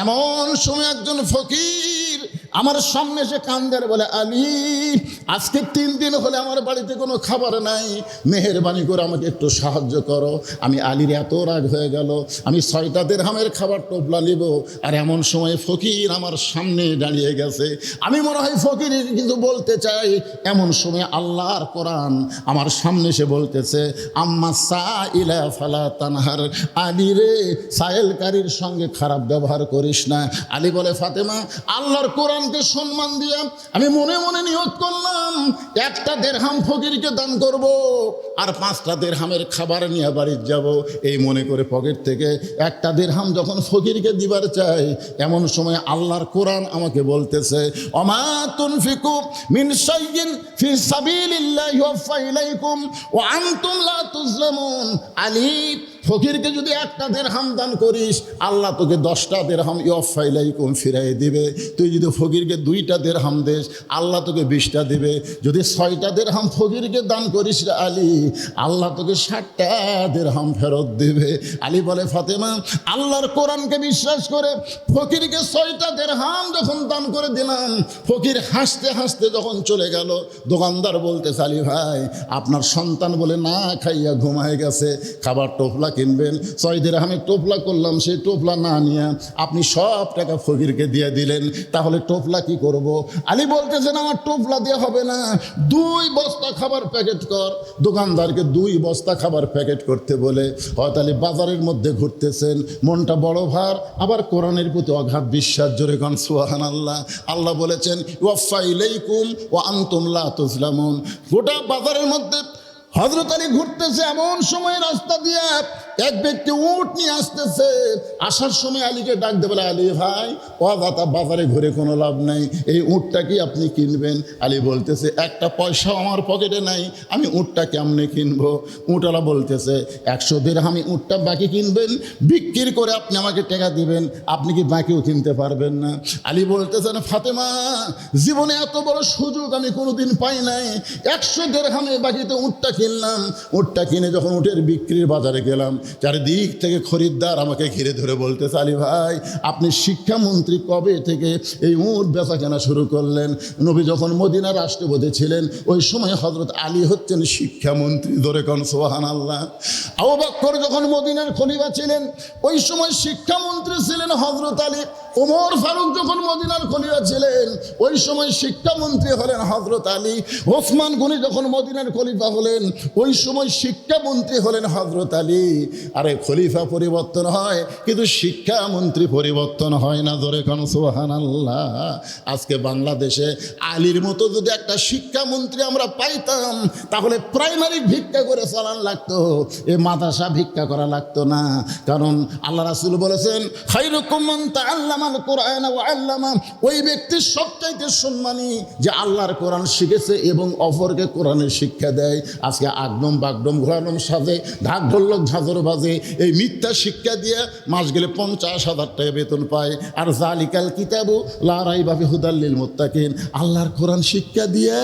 এমন সময় একজন ফকির আমার সামনে এসে কান্দের বলে, আলী আজকে 3 দিন হলে আমার বাড়িতে কোনো খাবার নাই, মেহেরবানি করে আমাকে একটু সাহায্য করো। আমি আলীর এত রাগ হয়ে গেল, আমি 6টা দেরহামের খাবার টোপলা নিব, আর এমন সময় ফকির আমার সামনে দাঁড়িয়ে গেছে। আমি মনে হয় ফকির কিছু বলতে চাই, এমন সময় আল্লাহর কোরআন আমার সামনে এসে বলতেছে, আম্মা সাইলা ফালা তানহার, আলী রে সায়েলকারীর সঙ্গে খারাপ ব্যবহার করিস না। আলী বলে, ফাতেমা আল্লাহর কোরআনকে সম্মান দিয়ে আমি মনে মনে নিয়ত করলাম 1টা দেরহাম ফকিরকে দান করব, আর 5টা দেরহামের খাবার নিয়ে বাড়ি যাব। এই মনে করে পকেট থেকে 1টা দেরহাম যখন ফকিরকে দিবার চাই, এমন সময় আল্লাহর কোরআন আমাকে বলতেছে, ওমা তুনফিকু মিন শাইইন ফি সাবিলিল্লাহি ইউওয়াফা ইলাইকুম ওয়া আনতুম লা তুজলামুন। আলী ফকিরকে যদি 1টা দেরহাম দান করিস, আল্লাহ তোকে 10টা দেরহাম ইউওয়াফা ইলাইকুম ফিরাই দিবে। তুই যদি ফকিরকে 2টা দেরহাম দেস, আল্লাহ তোকে 20টা দিবে। যদি 6টা দেরহাম ফকিরকে দান করিস রে আলী, আল্লাহ তোকে 60টা দেরহাম ফেরত দিবে। আলী বলে, ফাতেমা আল্লাহর কোরআনকে বিশ্বাস করে ফকিরকে 6টা দেরহাম যখন দান করে দিলাম, ফকির হাসতে হাসতে যখন চলে গেল, দোকানদার বলতেছে, আলী ভাই আপনার সন্তান বলে না খাইয়া ঘুমায় গেছে, খাবার টোপলা কিনবেন। 6 দেরহামে টোপলা করলাম, সেই টোপলা না নিয়ে আপনি সব টাকা ফকিরকে দিয়ে দিলেন, তাহলে টোপলা কি করব? আলী বলতেছেন, আমার টোপলা দেওয়া হবে না, 2 বস্তা খাবার প্যাকেট কর। দোকানদারকে 2 বস্তা খাবার প্যাকেট করতে বলে হয়তো আলী বাজারের মধ্যে ঘুরতেছেন, মনটা বড় ভার, আবার কোরআনের প্রতি অগাধ বিশ্বাস। জোরে গান সুবহানাল্লাহ। আল্লাহ বলেছেন, ওয়াফা ইলাইকুম ওয়া আনতুম লা তুজলামুন। গোটা বাজারের মধ্যে হযরত আলী ঘুরতেছে, এমন সময় রাস্তা দিয়ে এক ব্যক্তি উট নিয়ে আসতেছে। আসার সময় আলীকে ডাক দিয়ে বলে, আলী ভাই অযথা বাজারে ঘুরে কোনো লাভ নাই, এই উটটা কি আপনি কিনবেন? আলী বলতেছে, 1টা পয়সাও আমার পকেটে নাই, আমি উটটা কেমনে কিনবো? উটওয়ালা বলতেছে, 100 দেরহামে উটটা বাকি কিনবেন, বিক্রি করে আপনি আমাকে টাকা দিবেন, আপনি কি বাকিও কিনতে পারবেন না? আলী বলতেছেন, ফাতেমা জীবনে এত বড় সুযোগ আমি কোনোদিন পাই নাই, 100 দেরহামে বাকিতে উটটা কিনলাম। উটটা কিনে যখন উটের বিক্রির বাজারে গেলাম, চারিদিক থেকে খরিদ্দার আমাকে ঘিরে ধরে বলতেছে, আলী ভাই আপনি শিক্ষামন্ত্রী কবে থেকে এই উট বেচা কেনা শুরু করলেন? নবী যখন মদিনার রাষ্ট্রপতি ছিলেন ওই সময় হযরত আলী হচ্ছেন শিক্ষামন্ত্রী, ধরে কোন সুবহানাল্লাহ। আবু বকর যখন মদিনার খলিফা ছিলেন ওই সময় শিক্ষামন্ত্রী ছিলেন হযরত আলী। ওমর ফারুক যখন মদিনার খলিফা ছিলেন ওই সময় শিক্ষামন্ত্রী হলেন হযরত আলী। ওসমান গনি যখন মদিনার খলিফা হলেন ওই সময় শিক্ষামন্ত্রী হলেন হযরত আলী। আরে খলিফা পরিবর্তন হয় কিন্তু শিক্ষামন্ত্রী পরিবর্তন হয় না, ধরে কোন সুবহানাল্লাহ। আজকে বাংলাদেশে আলীর মতো যদি একটা শিক্ষামন্ত্রী আমরা পাইতাম তাহলে প্রাইমারি ভিক্ষা করে চালান লাগতো, এ মাদ্রাসা ভিক্ষা করা লাগতো না। কারণ আল্লাহ রাসূল বলেছেন, খায়রুকুম মান তাআল্লামাল কুরআন ওয়া আল্লামা। ওই ব্যক্তি সবচাইতে সম্মানী যে আল্লাহর কোরআন শিখেছে এবং অপরকে কোরআনের শিক্ষা দেয়। আজকে আগডম বাগডম ঘোরানোর সাথে ঢাক ঢোলক ঝাঁঝর বাজে, এই মিথ্যা শিক্ষা দিয়ে মাস গেলে 50,000 টাকা বেতন পায়। আর জালিকাল কিতাবু লা রাইবা ফিহি হুদাল লিল মুত্তাকিন, আল্লাহর কোরআন শিক্ষা দিয়ে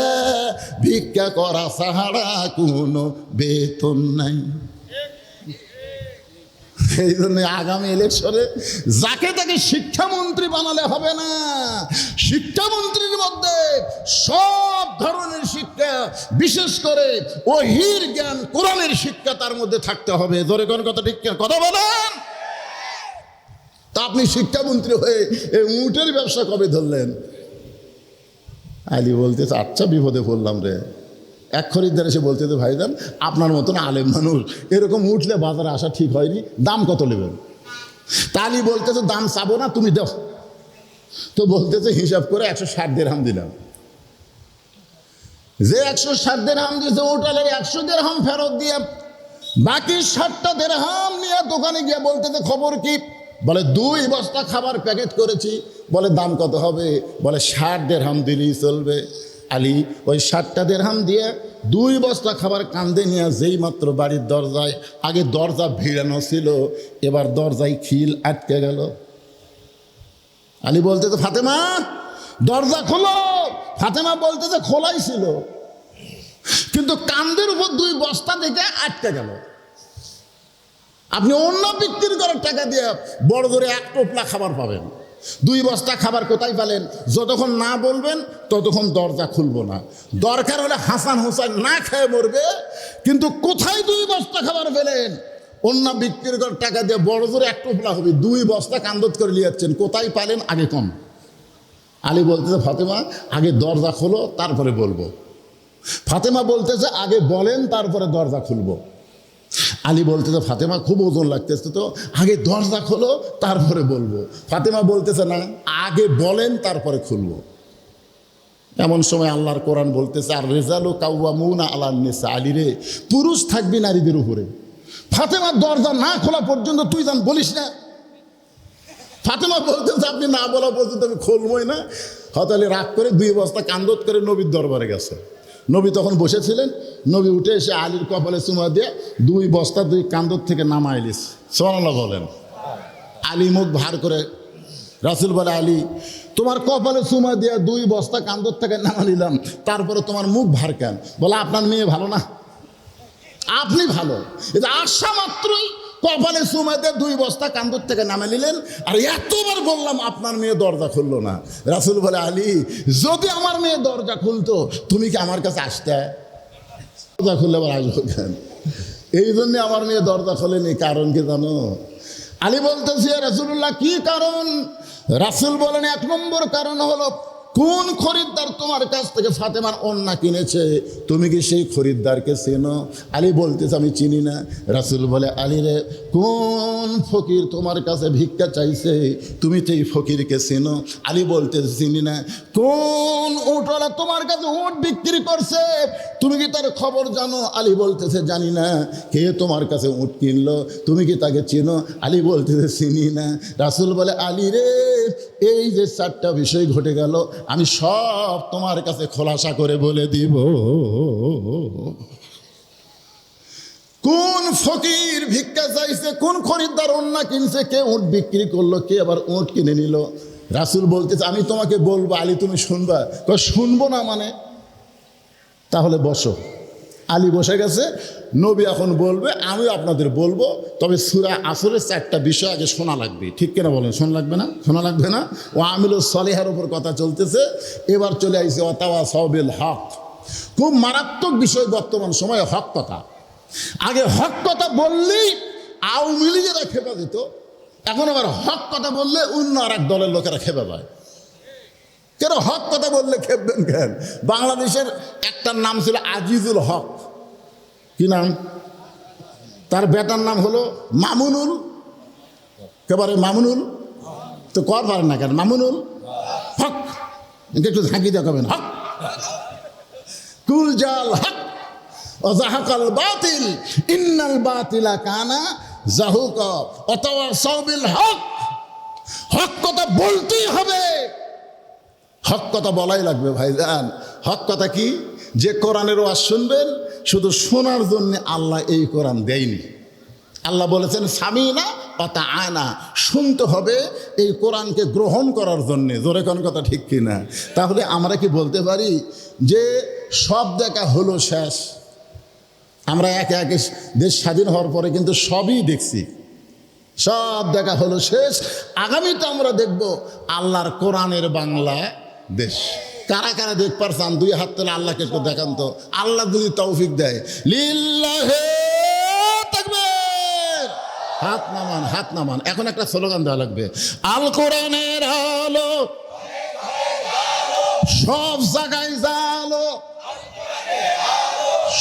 ভিক্ষা করা ছাড়া কোনো বেতন নাই। এই জন্য আগামী ইলেকশনে যাকে তাকে শিক্ষামন্ত্রী বানালে হবে না। শিক্ষামন্ত্রীর মধ্যে সব ধরনের শিক্ষা, বিশেষ করে ওহীর জ্ঞান, কোরআনের শিক্ষা তার মধ্যে থাকতে হবে। জোরে কোন কথা ঠিক কথা বলেন। তা আপনি শিক্ষামন্ত্রী হয়ে এই উটের ব্যবসা কবে ধরলেন? আলী বলতেছে, আচ্ছা বিপদে পড়লাম রে। এক খরিদ্দার এসে বলতেছে, ভাইজান আপনার মতন আলেম মানুষ এরকম উঠলে বাজারে আসা ঠিক হয়নি, দাম কত নেবেন? তা আলী বলতেছে, দাম চাবো না, তুমি দাও। তো বলতেছে, হিসাব করে 160 দিরহাম দিলাম। যে 160 দিরহাম দিয়েছে উটালের 100 দিরহাম ফেরত দিয়ে বাকি 60টা দিরহাম নিয়ে দোকানে গিয়ে বলতেছে, খবর কি? বলে 2 বস্তা খাবার প্যাকেট করেছি। বলে দাম কত হবে? বলে 60 দিরহাম দিলেই চলবে। আলী ওই 60টা দিরহাম দিয়ে 2 বস্তা খাবার কান্দে নিয়ে যেই মাত্র বাড়ির দরজায়, আগে দরজা ভিড়ানো ছিল, এবার দরজায় খিল আটকে গেল। আলী বলতেছে, ফাতেমা দরজা খোলো। ফাতেমা বলতেছে, খোলাই ছিল কিন্তু কান্দের উপর 2 বস্তা দেখে আটকে গেল। আপনি অন্য বিক্রি করার টাকা দিয়ে বড় ধরে 1 টোপলা খাবার পাবেন, 2 বস্তা খাবার কোথায় পেলেন? যতক্ষণ না বলবেন ততক্ষণ দরজা খুলবো না। দরকার হলে হাসান হোসেন না খেয়ে মরবে, কিন্তু কোথায় 2 বস্তা খাবার পেলেন? অন্য বিক্রি করার টাকা দিয়ে বড় জোরে 1 টোপলা হবে, 2 বস্তা কান্দত করে নিয়ে যাচ্ছেন, কোথায় পালেন আগে কম। আলী বলতেছে, ফাতেমা আগে দরজা খোলো তারপরে বলবো। ফাতেমা বলতেছে, আগে বলেন তারপরে দরজা খুলবো। আলী বলতেছে, ফাতেমা খুব ওজন লাগতেছে, তো আগে দরজা খোলো তারপরে বলবো। ফাতেমা বলতেছে, না আগে বলেন তারপরে খুলবো। এমন সময় আল্লাহর কোরআন বলতেছে, আর রিজালু কাওয়ামুনা আলান নিসা। আলী রে, পুরুষ থাকবি নারীদের উপরে। ফাতেমা দরজা না খোলা পর্যন্ত তুই যান বলিস না। ফাতেমা বলতেছে, আপনি না বলা পর্যন্ত আমি খুলবই না। হতালি রাগ করে 2 বস্তা কান্দত করে নবীর দরবারে গেছে। নবী তখন বসেছিলেন। নবী উঠে এসে আলীর কপালে চুমা দিয়ে 2 বস্তা 2 কান্দর থেকে নামাইলিস। সুবহানাল্লাহ বলেন। আলী মুখ ভার করে, রাসূল বলে, আলী তোমার কপালে চুমা দিয়ে 2 বস্তা কান্দর থেকে নামা নিলাম, তারপরে তোমার মুখ ভার কেন? বলে, আপনার মেয়ে ভালো না, আপনি ভালো। এটা আসা মাত্রই কপালে চুমা দিয়ে 2 বস্তা কান্দর থেকে নামে নিলেন, আর এতবার বললাম আপনার মেয়ে দরজা খুললো না। রাসূল বলে, আলী যদি আমার মেয়ে দরজা খুলতো তুমি কি আমার কাছে আসতে? দরজা খুললে আবার আসবো কেন? এই জন্যে আমার মেয়ে দরজা খোলেনি। কারণ কি জানো? আলী বলতেছি, রাসূলুল্লাহ কি কারণ? রাসূল বলেন, 1 নম্বর কারণ হলো, কোন খরিদ্দার তোমার কাছ থেকে ফাতেমার ওড়না কিনেছে তুমি কি সেই খরিদ্দারকে চেনো? আলী বলতেছে, আমি চিনি না। রাসূল বলে, আলী রে, কোন ফকির তোমার কাছে ভিক্ষা চাইছে তুমি তো এই ফকিরকে চেনো? আলী বলতেছে, চিনি না। কোন উটওয়ালা তোমার কাছে উট বিক্রি করছে তুমি কি তার খবর জানো? আলী বলতেছে, জানি না। কে তোমার কাছে উট কিনলো তুমি কি তাকে চেনো? আলী বলতেছে, চিনি না। রাসূল বলে, আলী রে, এই যে 4টা বিষয় ঘটে গেল আমি সব তোমার কাছে খোলাসা করে বলে দিব। কোন ফকির ভিক্ষা চাইছে, কোন খরিদ্দার ওড়না কিনছে, কে উট বিক্রি করলো, কে আবার উট কিনে নিল। রাসূল বলতেছে, আমি তোমাকে বলবো, আলী তুমি শুনবা? শুনবো না মানে? তাহলে বসো। আলী বসে গেছে, নবী এখন বলবে, আমিও আপনাদের বলবো, তবে সূরা আসরের 4টা বিষয় আগে শোনা লাগবে। ঠিক কিনা বলেন? শোনা লাগবে না? শোনা লাগবে না? ও আমিলুস সলিহার উপর কথা চলতেছে। এবার চলে আইছে ওয়াতাওয়াসাউ বিল হক। খুব মারাত্মক বিষয় বর্তমান সময়ে হক কথা। আগে হক কথা বললেই আওয়ামী লীগেরা খেপে দিত, এখন আবার হক কথা বললে অন্য আর এক দলের লোকেরা খেপে যায়। কেন হক কথা বললে খেপবেন কেন? বাংলাদেশের একটার নাম ছিল আজিজুল হক। কি নাম? তার বেটার নাম হলো মামুনুল। একেবারে মামুনুল তো কর পারেন না কেন? মামুনুল হক, একটু ঝাঁকি দেখাবেন। হক কুল জাল হক ওয়াজাহাকাল বাতিল ইন্নাল বাতিলা কানা জাহুকা ওয়াতাওয়াসাউ বিল হক। হক কথা বলতেই হবে, হক কথা বলাই লাগবে ভাইজান। হক কথা কি? যে কোরআনের ওয়াজ শুনবেন, শুধু শোনার জন্য আল্লাহ এই কোরআন দেয়নি। আল্লাহ বলেছেন সামিনা ওয়া তাআনা, শুনতে হবে এই কোরআনকে গ্রহণ করার জন্য। জোরে কোন কথা ঠিক কিনা? তাহলে আমরা কি বলতে পারি যে সব দেখা হলো শেষ? আমরা একে একে দেশ স্বাধীন হওয়ার পরে কিন্তু সবই দেখছি, সব দেখা হলো শেষ। আগামীতে আমরা দেখব আল্লাহর কোরআনের বাংলা দেশ। কারা কারা দেখবার চান? 2 হাত তুলে আল্লাহকে একটু দেখান তো। আল্লাহ যদি তৌফিক দেয়, লিল্লাহে তাকবীর। হাত নামান, হাত নামান। এখন একটা স্লোগান দেওয়া লাগবে, আল কোরআনের আলো সব জায়গায় জালো।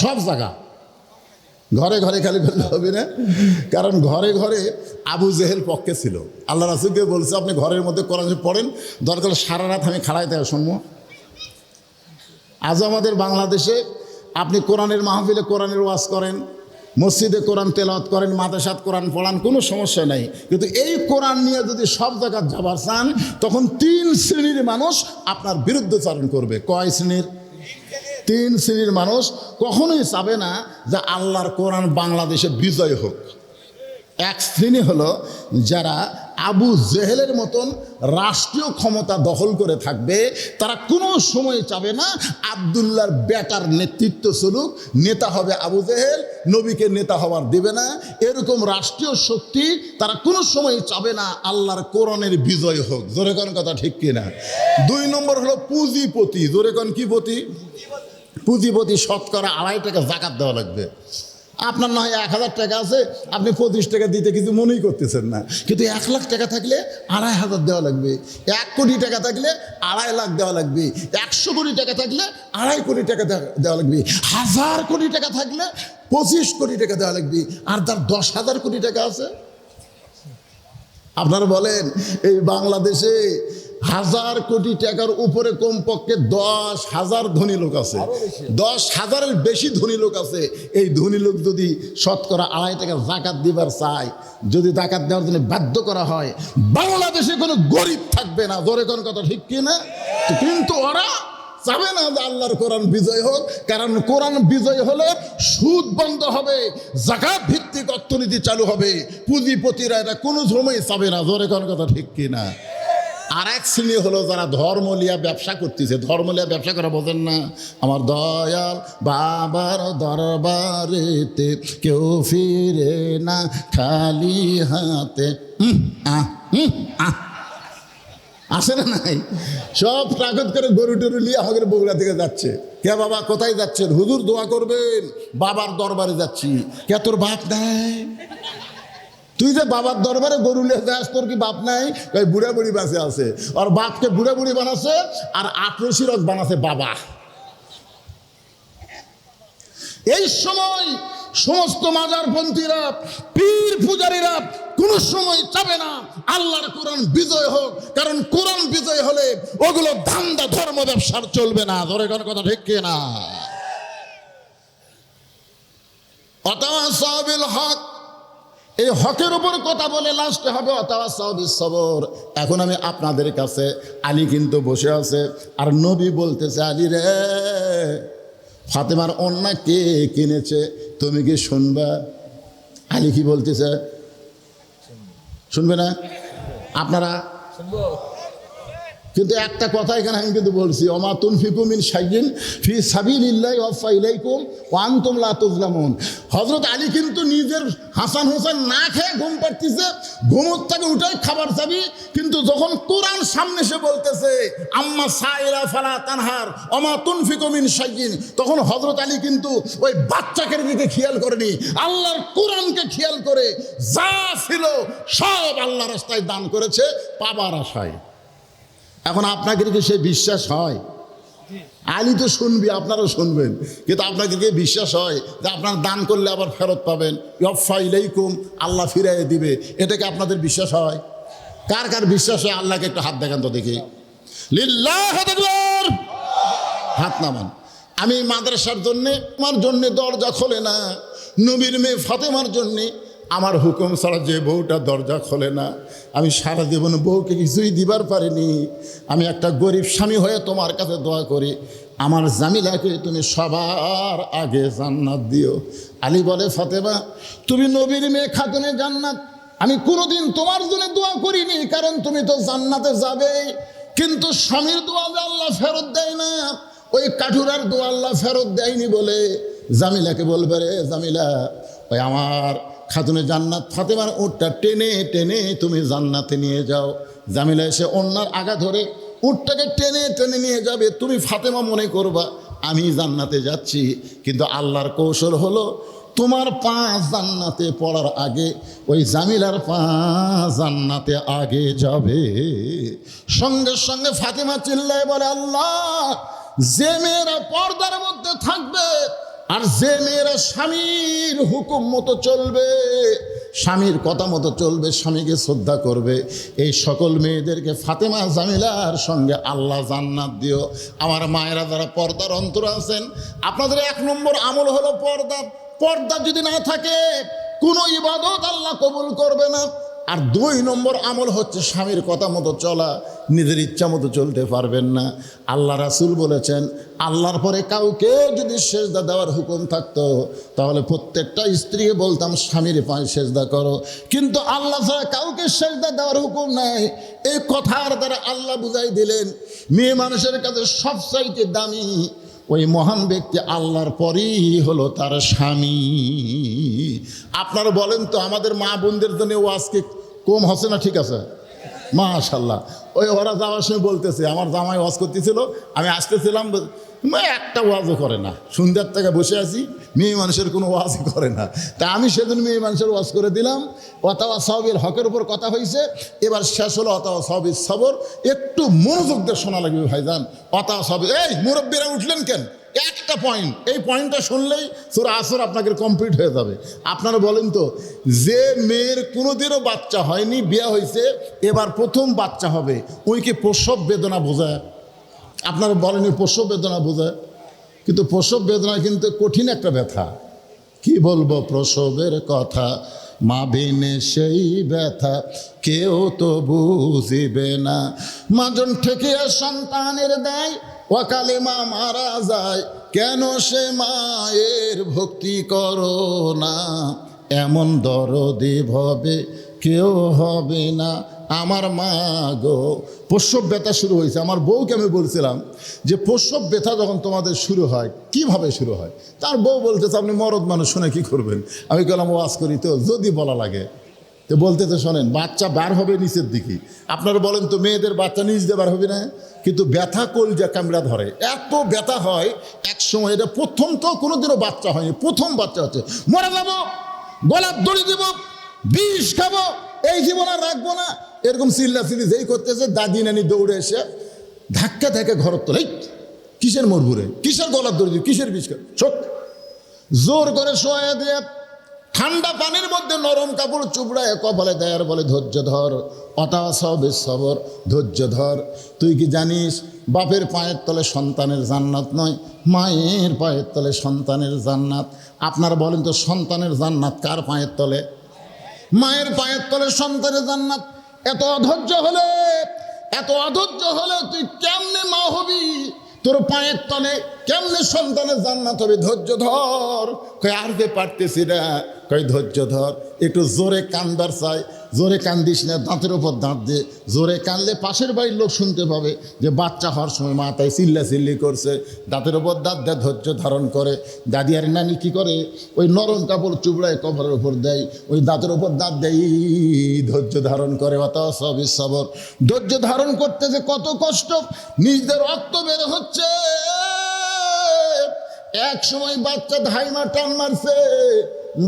সব জায়গা, ঘরে ঘরে খালি করলে হবে না, কারণ ঘরে ঘরে আবু জেহেল পক্ষে ছিল। আল্লাহ রাসূলকে বলছে আপনি ঘরের মধ্যে কোরআন পড়েন, দরকার সারা রাত আমি খাড়াই থেকে শুনবো। আজ আমাদের বাংলাদেশে আপনি কোরআনের মাহফিলে কোরআনের ওয়াজ করেন, মসজিদে কোরআন তেলাওয়াত করেন, মাদ্রাসাত কোরআন পড়ান, কোনো সমস্যা নাই। কিন্তু এই কোরআন নিয়ে যদি সব জায়গায় যাবার চান, তখন 3 শ্রেণীর মানুষ আপনার বিরুদ্ধচারণ করবে। কয় শ্রেণীর? 3 শ্রেণীর মানুষ কখনোই চাবে না যে আল্লাহর কোরআন বাংলাদেশে বিজয় হোক। এক শ্রেণী হলো যারা আবু জেহেলের মতন রাষ্ট্রীয় ক্ষমতা দখল করে থাকবে। তারা কোনো সময় চাবে না আব্দুল্লাহর বেটার নেতৃত্ব চলুক, নেতা হবে আবু জেহেল, নবীকে নেতা হওয়ার দেবে না। এরকম রাষ্ট্রীয় শক্তি তারা কোনো সময় চাবে না আল্লাহর কোরআনের বিজয় হোক। জোরে কোন কথা ঠিক কিনা? 2 নম্বর হলো পুঁজিপতি। জোরে কোন কি পতি? পুঁজিপতি। শতকরা 2.5 টাকা যাকাত দেওয়া লাগবে। আপনার না হয় 1000 টাকা আছে, আপনি 25 টাকা দিতে কিছু মনেই করতেছেন না, কিন্তু 1 লাখ টাকা থাকলে 2,500 দেওয়া লাগবে। 1 কোটি টাকা থাকলে 2.5 লাখ দেওয়া লাগবে। 100 কোটি টাকা থাকলে 2.5 কোটি টাকা দেওয়া লাগবে। 1000 কোটি টাকা থাকলে 25 কোটি টাকা দেওয়া লাগবে। আর তার 10,000 কোটি টাকা আছে। আপনারা বলেন এই বাংলাদেশে 1000 কোটি টাকার উপরে কমপক্ষে 10,000 ধনী লোক আছে, 10,000-এর বেশি ধনী লোক আছে। এই ধনী লোক যদি শতকরা 2.5 টাকা যাকাত দিবার চায়, যদি যাকাত দেওয়ার জন্য বাধ্য করা হয়, বাংলাদেশে কোনো গরিব থাকবে না। জোরে কোন কথা ঠিক কিনা? কিন্তু ওরা চাবে না যে আল্লাহর কোরআন বিজয় হোক, কারণ কোরআন বিজয় হলে সুদ বন্ধ হবে, যাকাত ভিত্তিক অর্থনীতি চালু হবে। পুঁজিপতিরা এটা কোনো সময় চাবে না। জোরে কোন কথা ঠিক কিনা? আর এক শ্রেণী হলো যারা ধর্মলিয়া ব্যবসা করতেছে। ধর্মলিয়া ব্যবসা করা বোঝেন না? আমার দয়াল বাবার দরবারেতে কেউ ফিরে না খালি হাতে। আসে না নাই? সব তাগত করে গরু টরু নিয়ে আমাদের বগুড়া থেকে যাচ্ছে। কে বাবা কোথায় যাচ্ছেন? হুজুর দোয়া করবেন, বাবার দরবারে যাচ্ছি। কে তোর বাপ নাই? তুই যে বাবার দরবারে গরু নিয়ে যাস, তোর কি বাপ নাই? ওই বুড়া বুড়ি বাসে আছে, আর বাপকে বুড়া বুড়ি বানাচ্ছে, আর 18 রক বানাচ্ছে বাবা। এই সময় সমস্ত মাজারপন্থীরা, পীর পূজারীরা কোনো সময় চাবে না আল্লাহর কোরআন বিজয় হোক, কারণ কোরআন বিজয় হলে ওগুলো ধান্দা ধর্ম ব্যবসার চলবে না। ধরে কোন কথা ঠিক কিনা? ওয়াতাওয়াসাউ বিল হক, এই হকের উপর কথা বলে লাস্টে হবে ওয়াতাওয়াসাউ বিস সবর। এখন আমি আপনাদের কাছে, আলী কিন্তু বসে আছে, আর নবী বলতেছে, আলী রে, ফাতেমার অন্যা কে কিনেছে তুমি কি শুনবা? আলী কি বলতেছে? শুনবে না? আপনারা কিন্তু একটা কথা এখানে আমি কিন্তু বলছি, ওমা তুনফিকু মিন শাইইন ফি সাবিলিল্লাহি ওয়াফা ইলাইকুম ওয়া আনতুম লা তুজলামুন। হযরত আলী কিন্তু নিজের হাসান হোসেন না খেয়ে ঘুম পাড়তিছে, ঘুমোর থেকে উঠাই খাবার চাবি, কিন্তু যখন কোরআন সামনে এসে বলতেছে আম্মা সাইরা ফালা তানহার ওমা তুনফিকু মিন শাইইন, তখন হযরত আলী কিন্তু ওই বাচ্চাকে দিকে খেয়াল করেনি, আল্লাহর কোরআনকে খেয়াল করে যা ছিল সব আল্লাহর রাস্তায় দান করেছে পাবার আশায়। এখন আপনাকে কি সে বিশ্বাস হয়? আলী তো শুনবি, আপনারাও শুনবেন, কিন্তু আপনাকে কি বিশ্বাস হয় যে আপনার দান করলে আবার ফেরত পাবেন, ওয়াফা ইলাইকুম, আল্লাহ ফিরাইয়ে দিবে? এটাকে আপনাদের বিশ্বাস হয়? কার কার বিশ্বাস হয়? আল্লাহকে একটু হাত দেখান তো দেখি। লিল্লাহু আকবার, হাত নামান। আমি মাদ্রাসার জন্যে, আমার জন্যে দরজা খোলে না, নবীর মেয়ে ফাতেমার জন্যে আমার হুকুম ছাড়া যে বউটা দরজা খোলে না, আমি সারা জীবন বউকে কিছুই দিবার পারিনি। আমি একটা গরিব স্বামী হয়ে তোমার কাছে দোয়া করি, আমার জামিলাকে তুমি সবার আগে জান্নাত দিও। আলী বলে, ফাতেমা তুমি নবীর মেয়ে, খাতুনে জান্নাত, আমি কোনোদিন তোমার জন্য দোয়া করিনি, কারণ তুমি তো জান্নাতে যাবে। কিন্তু স্বামীর দোয়া যে আল্লাহ ফেরত দেয় না, ওই কাঠুরার দোয়া আল্লাহ ফেরত দেয়নি বলে জামিলাকে বলবে, রে জামিলা, ওই আমার খাতুনে জান্নাত ফাতেমার উটটা টেনে টেনে তুমি জান্নাতে নিয়ে যাও। জামিলা এসে অন্যার আগা ধরে উটটাকে টেনে টেনে নিয়ে যাবে, তুমি ফাতেমা মনে করবা আমি জান্নাতে যাচ্ছি। কিন্তু আল্লাহর কৌশল হলো, তোমার পা জান্নাতে পড়ার আগে ওই জামিলার পা জান্নাতে আগে যাবে। সঙ্গে সঙ্গে ফাতেমা চিল্লায় বলে, আল্লাহ, যে মেয়েরা পর্দার মধ্যে থাকবে আর যে মেয়েরা স্বামীর হুকুম মতো চলবে, স্বামীর কথা মতো চলবে, স্বামীকে শ্রদ্ধা করবে, এই সকল মেয়েদেরকে ফাতেমা জামিলার সঙ্গে আল্লাহ জান্নাত দিও। আমার মায়েরা যারা পর্দার অন্তর আছেন, আপনাদের 1 নম্বর আমল হলো পর্দা। পর্দা যদি না থাকে কোনো ইবাদত আল্লাহ কবুল করবে না। আর 2 নম্বর আমল হচ্ছে স্বামীর কথা মতো চলা, নিজের ইচ্ছা মতো চলতে পারবেন না। আল্লাহ রাসূল বলেছেন, আল্লাহর পরে কাউকে যদি সেজদা দেওয়ার হুকুম থাকতো তাহলে প্রত্যেকটা স্ত্রীকে বলতাম স্বামীর পায়ে সেজদা করো, কিন্তু আল্লাহ ছাড়া কাউকে সেজদা দেওয়ার হুকুম নাই। এই কথার দ্বারা আল্লাহ বুঝাই দিলেন, মেয়ে মানুষের কাছে সবচাইতে দামি ওই মহান ব্যক্তি আল্লাহর পরেই হলো তার স্বামী। আপনারা বলেন তো, আমাদের মা বোনদের জন্য ওয়াজ কি কম হচ্ছে না? ঠিক আছে, মাশাআল্লাহ। ওই ওরা যাওয়ার সময় বলতেছে, আমার জামাই ওয়াজ করতেছিল, আমি আসতেছিলাম, একটা ওয়াজও করে না, সন্ধ্যার থেকে বসে আছি, মেয়ে মানুষের কোনো ওয়াজই করে না। তা আমি সেদিন মেয়ে মানুষের ওয়াজ করে দিলাম, অতাওয়া সাহাবিল হকের উপর কথা হয়েছে, এবার শেষ হলো অতাওয়া সাহাবিল সবর। একটু মনোযোগ দিয়ে শোনা লাগবে ভাইজান। অতাওয়া সাহাবিল, এই মুরব্বীরা উঠলেন কেন? একটা পয়েন্ট, এই পয়েন্টটা শুনলেই সূরা আসর আপনাকে কমপ্লিট হয়ে যাবে। আপনারা বলেন তো, যে মেয়ের কোনোদিনও বাচ্চা হয়নি, বিয়ে হয়েছে, এবার প্রথম বাচ্চা হবে, ওই কি প্রসব বেদনা বোঝায়? আপনারা বলেন প্রসব বেদনা বোঝায়? কিন্তু প্রসব বেদনা কিন্তু কঠিন একটা ব্যথা। কি বলবো প্রসবের কথা, মা বিনে সেই ব্যথা কেউ তো বুঝিবে না। মাজন ঠেকিয়া সন্তানের দেয়, অকালে মা মারা যায়, কেন সে মায়ের ভক্তি করো না? এমন দরদি ভবে কেউ হবে না আমার মা গো। প্রসব ব্যথা শুরু হয়েছে। আমার বউকে আমি বলছিলাম যে প্রসব ব্যথা যখন তোমাদের শুরু হয় কিভাবে শুরু হয়? তার বউ বলতেছে, আপনি মরদ মানুষ, শুনে কি করবেন? আমি বললাম, ওয়াজ করি তো, যদি বলা লাগে। তো বলতেছে, শোনেন, বাচ্চা বার হবে নিচের দিকে। আপনারা বলেন তো, মেয়েদের বাচ্চা নিচ দিয়ে বার হবে না? কিন্তু ব্যথা কলজা কামড়া ধরে, এত ব্যথা হয়। এক সময়, এটা প্রথম তো কোনোদিনও বাচ্চা হয়নি, প্রথম বাচ্চা হচ্ছে, মরে যাবো, গলার দড়ি দিব, বিষ খাবো, এই জীবন আর রাখবো না, এরকম চিল্লাচিল্লি যেই করতেছে, দাদি নানি দৌড়ে এসে ধাক্কা ধাক্কা ঘর তোলে, কিসের মরবুরে, কিসের গলার দড়ি, কিসের বিষ খাবে, সব জোর করে শোয়া দিয়ে ঠান্ডা পানির মধ্যে নরম কাপড় চুবড়ায় কপালে দেয়, আর বলে, ধৈর্য ধর, অতাওয়া সাহাবিল সবর, ধৈর্য ধর। তুই কি জানিস, বাপের পায়ের তলে সন্তানের জান্নাত নয়, মায়ের পায়ের তলে সন্তানের জান্নাত। আপনারা বলেন তো, সন্তানের জান্নাত কার পায়ের তলে? মায়ের পায়ের তলে সন্তানের জান্নাত। এত অধৈর্য হলে তুই কেমনে মা হবি? তোর পায়ের তলে কেমনে সন্তানের জান্নাত হবে? ধৈর্য ধর। কই আর কে পারতেছি না, কই ধৈর্য ধর। একটু জোরে কান্দার চাই, জোরে কান্দিস না, দাঁতের ওপর দাঁত দে। জোরে কানলে পাশের বাড়ির লোক শুনতে পাবে যে বাচ্চা হওয়ার সময় মা তাই চিল্লাচিল্লি করছে। দাঁতের ওপর দাঁত দেয়, ধৈর্য ধারণ করে। দাদি আর নানি কি করে, ওই নরম কাপড় চুবড়ায় কভারের ওপর দেয়, ওই দাঁতের ওপর দাঁত দেয়, ধৈর্য ধারণ করে। সবই সবর, ধৈর্য ধারণ করতে যে কত কষ্ট, নিজেদের রক্ত বের হচ্ছে। এক সময় বাচ্চা ধাইমা টান মারছে,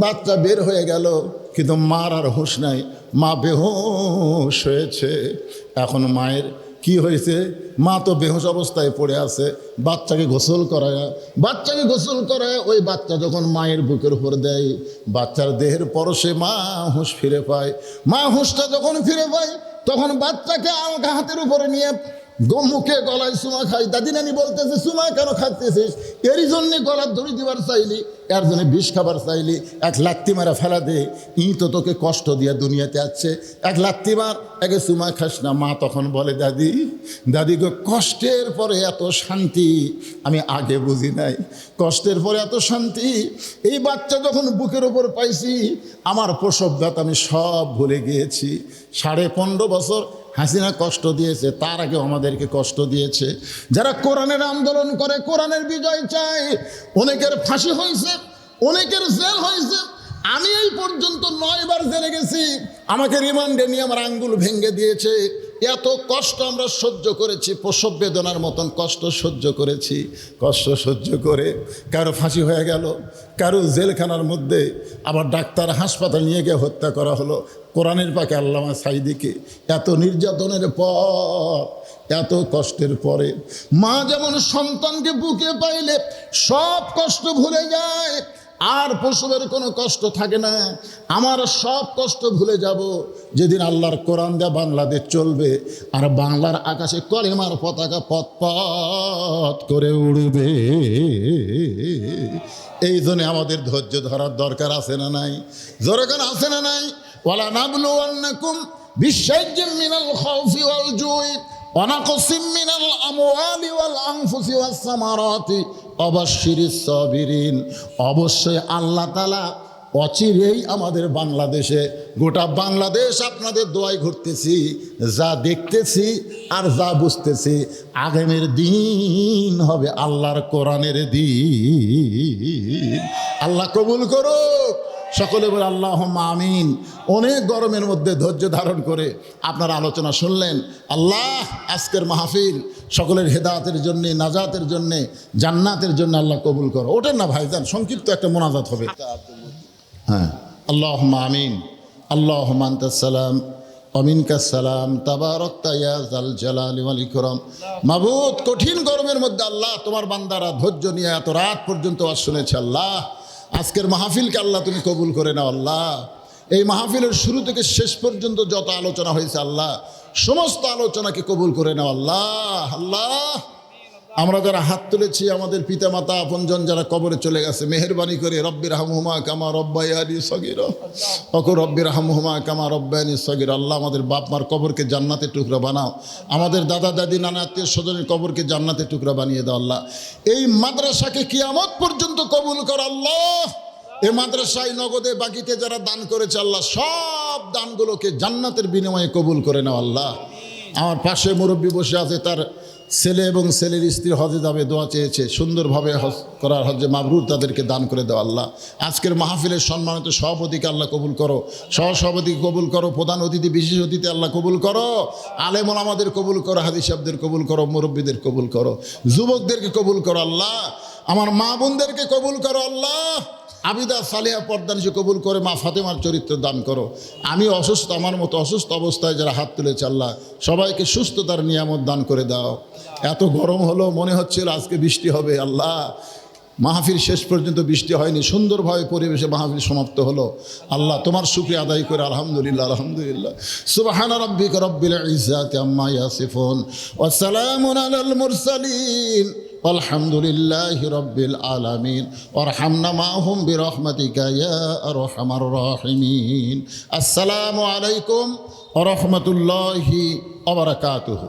বাচ্চা বের হয়ে গেল, কিন্তু মার আর হুঁশ নাই, মা বেহুশ হয়েছে। এখন মায়ের কি হয়েছে, মা তো বেহুশ অবস্থায় পড়ে আছে। বাচ্চাকে গোসল করায় ওই বাচ্চা যখন মায়ের বুকের উপর দেয়, বাচ্চার দেহের পরশে মা হুঁশ ফিরে পায়। মা হুঁশটা যখন ফিরে পায়, তখন বাচ্চাকে আলগা হাতের উপরে নিয়ে মুখে গলায় সুমা খাই। দাদি নানি বলতেছে, সুমা কেন খাচ্তেছিস? এরই জন্যে গলার দড়ি দিবার চাইলি, এর জন্য বিষ খাবার চাইলি, এক লাত্তি মারা ফেলা দে, ই তো তোকে কষ্ট দিয়ে দুনিয়াতে আসছে, এক লাত্তি মার, একে সুমা খাস না। মা তখন বলে, দাদি গো, কষ্টের পরে এত শান্তি আমি আগে বুঝি নাই, কষ্টের পরে এত শান্তি এই বাচ্চা যখন বুকের ওপর পাইছি, আমার প্রসব ব্যথা আমি সব ভুলে গিয়েছি। 15.5 বছর হাসিনা কষ্ট দিয়েছে, তার আগে আমাদেরকে কষ্ট দিয়েছে। যারা কোরআনের আন্দোলন করে, কোরআনের বিজয় চায়, অনেকের ফাঁসি হয়েছে, অনেকের জেল হয়েছে। আমি এই পর্যন্ত 9 বার জেলে গেছি। আমাকে রিমান্ডে নিয়ে আমার আঙ্গুল ভেঙে দিয়েছে। এত কষ্ট আমরা সহ্য করেছি, প্রসব বেদনার মতন কষ্ট সহ্য করেছি। কষ্ট সহ্য করে কারো ফাঁসি হয়ে গেল, কারো জেলখানার মধ্যে, আবার ডাক্তার হাসপাতাল নিয়ে গিয়ে হত্যা করা হলো। কোরআনের পাকে আল্লামা সাঈদীকে এত নির্যাতনের পর, এত কষ্টের পরে, মা যেমন সন্তানকে বুকে পাইলে সব কষ্ট ভুলে যায়, আর প্রসবের কোনো কষ্ট থাকে না। আমার সব কষ্ট ভুলে যাব যেদিন আল্লাহর কোরআন দেয়া বাংলাদেশ চলবে, আর বাংলার আকাশে কলেমার পতাকা পথ করে উড়বে। এই জন্য আমাদের ধৈর্য ধরার দরকার আছে না নাই? জোরগান আছে না নাই? ওয়ালা নাবলুওয়ান্নাকুম বিশাইই্যিম মিনাল খাউফি ওয়াল জুই ওয়া নাকসিম মিনাল আমওয়ালি ওয়াল আনফুসি ওয়াস সামারাতি ওয়াবাশশিরিস সাবিরিন। অবশ্যই আল্লাহ তাআলা অচিরেই আমাদের বাংলাদেশে, গোটা বাংলাদেশ আপনাদের দোয়ায় ঘুরতেছি, যা দেখতেছি আর যা বুঝতেছি, আগামীর দিন হবে আল্লাহর কোরআনের দিন। আল্লাহ কবুল করুক। সকলে বলে আল্লাহুম্মা আমিন। অনেক গরমের মধ্যে ধৈর্য ধারণ করে আপনারা আলোচনা শুনলেন। আল্লাহ আজকের মাহফিল সকলের হেদায়েতের জন্যে, নাজাতের জন্যে, জান্নাতের জন্য আল্লাহ কবুল করো। ওঠেন না ভাইজান, সংক্ষিপ্ত একটা মোনাজাত হবে। হ্যাঁ, আল্লাহুম্মা আমিন। আল্লাহুম্মা আনতাস সালাম ওয়া মিনকাস সালাম, তাবারাকতা ইয়া যাল জালালি ওয়াল ইকরাম। মাবুদ, কঠিন গরমের মধ্যে আল্লাহ তোমার বান্দারা ধৈর্য নিয়ে এত রাত পর্যন্ত ওয়াজ শুনেছে। আল্লাহ আজকের মাহফিলকে আল্লাহ তুমি কবুল করে নাও। আল্লাহ এই মাহফিলের শুরু থেকে শেষ পর্যন্ত যত আলোচনা হয়েছে, আল্লাহ সমস্ত আলোচনাকে কবুল করে নাও। আল্লাহ আল্লাহ আমরা যারা হাত তুলেছি, আমাদের পিতা মাতা আপনজন যারা কবরে চলে গেছে, মেহেরবানি করে রব্বির হামহুমা কামা রব্বায়ানি সগীরা, ওগো রব্বির হামহুমা কামা রব্বায়ানি সগীরা। আল্লাহ আমাদের বাপ মার কবরকে জান্নাতের টুকরা বানাও, আমাদের দাদা দাদি নানা আত্মীয় স্বজনের কবরকে জান্নাতের টুকরা বানিয়ে দাও। আল্লাহ এই মাদ্রাসাকে কিয়ামত পর্যন্ত কবুল কর। আল্লাহ এই মাদ্রাসায় নগদে বাকিতে যারা দান করেছে, আল্লাহ সব দানগুলোকে জান্নাতের বিনিময়ে কবুল করে নাও। আল্লাহ আমার পাশে মুরব্বী বসে আছে, তার ছেলে এবং ছেলের স্ত্রী হজে যাবে, দোয়া চেয়েছে, সুন্দরভাবে হজ করার হজে মাবরুর তাদেরকে দান করে দাও। আল্লাহ আজকের মাহফিলের সম্মানিত সভাপতিকে আল্লাহ কবুল করো, সহসভাপতিকে কবুল করো, প্রধান অতিথি বিশেষ অতিথি আল্লাহ কবুল করো, আলেম ওলামাদের কবুল করো, হাদিস সাহেবদের কবুল করো, মুরব্বীদের কবুল করো, যুবকদেরকে কবুল করো। আল্লাহ আমার মা বোনদেরকে কবুল করো। আল্লাহ আবিদা সালেহা পর্দানিসে কবুল করে মা ফাতেমার চরিত্র দান করো। আমি অসুস্থ, আমার মতো অসুস্থ অবস্থায় যারা হাত তুলেছে, আল্লাহ সবাইকে সুস্থতার নিয়ামত দান করে দাও। এত গরম হলো, মনে হচ্ছিল আজকে বৃষ্টি হবে। আল্লাহ মাহফিল শেষ পর্যন্ত বৃষ্টি হয়নি, সুন্দরভাবে পরিবেশে মাহফিল সমাপ্ত হলো। আল্লাহ তোমার শুকরিয়া আদায় করে আলহামদুলিল্লাহ আলহামদুলিল্লাহ। সুবহানা রাব্বিকা রাব্বিল ইজ্জাতি আম্মা ইয়াসিফুন ওয়া সালামুন আলাল মুরসালিন আলহামদুলিল্লাহি রাব্বিল আলামিন। ওয়ারহামনা মাহুম বিরহমাতিকা ইয়া আরহামার রাহিমিন। আসসালামু আলাইকুম ওয়া রাহমাতুল্লাহি ওয়া বারাকাতুহু।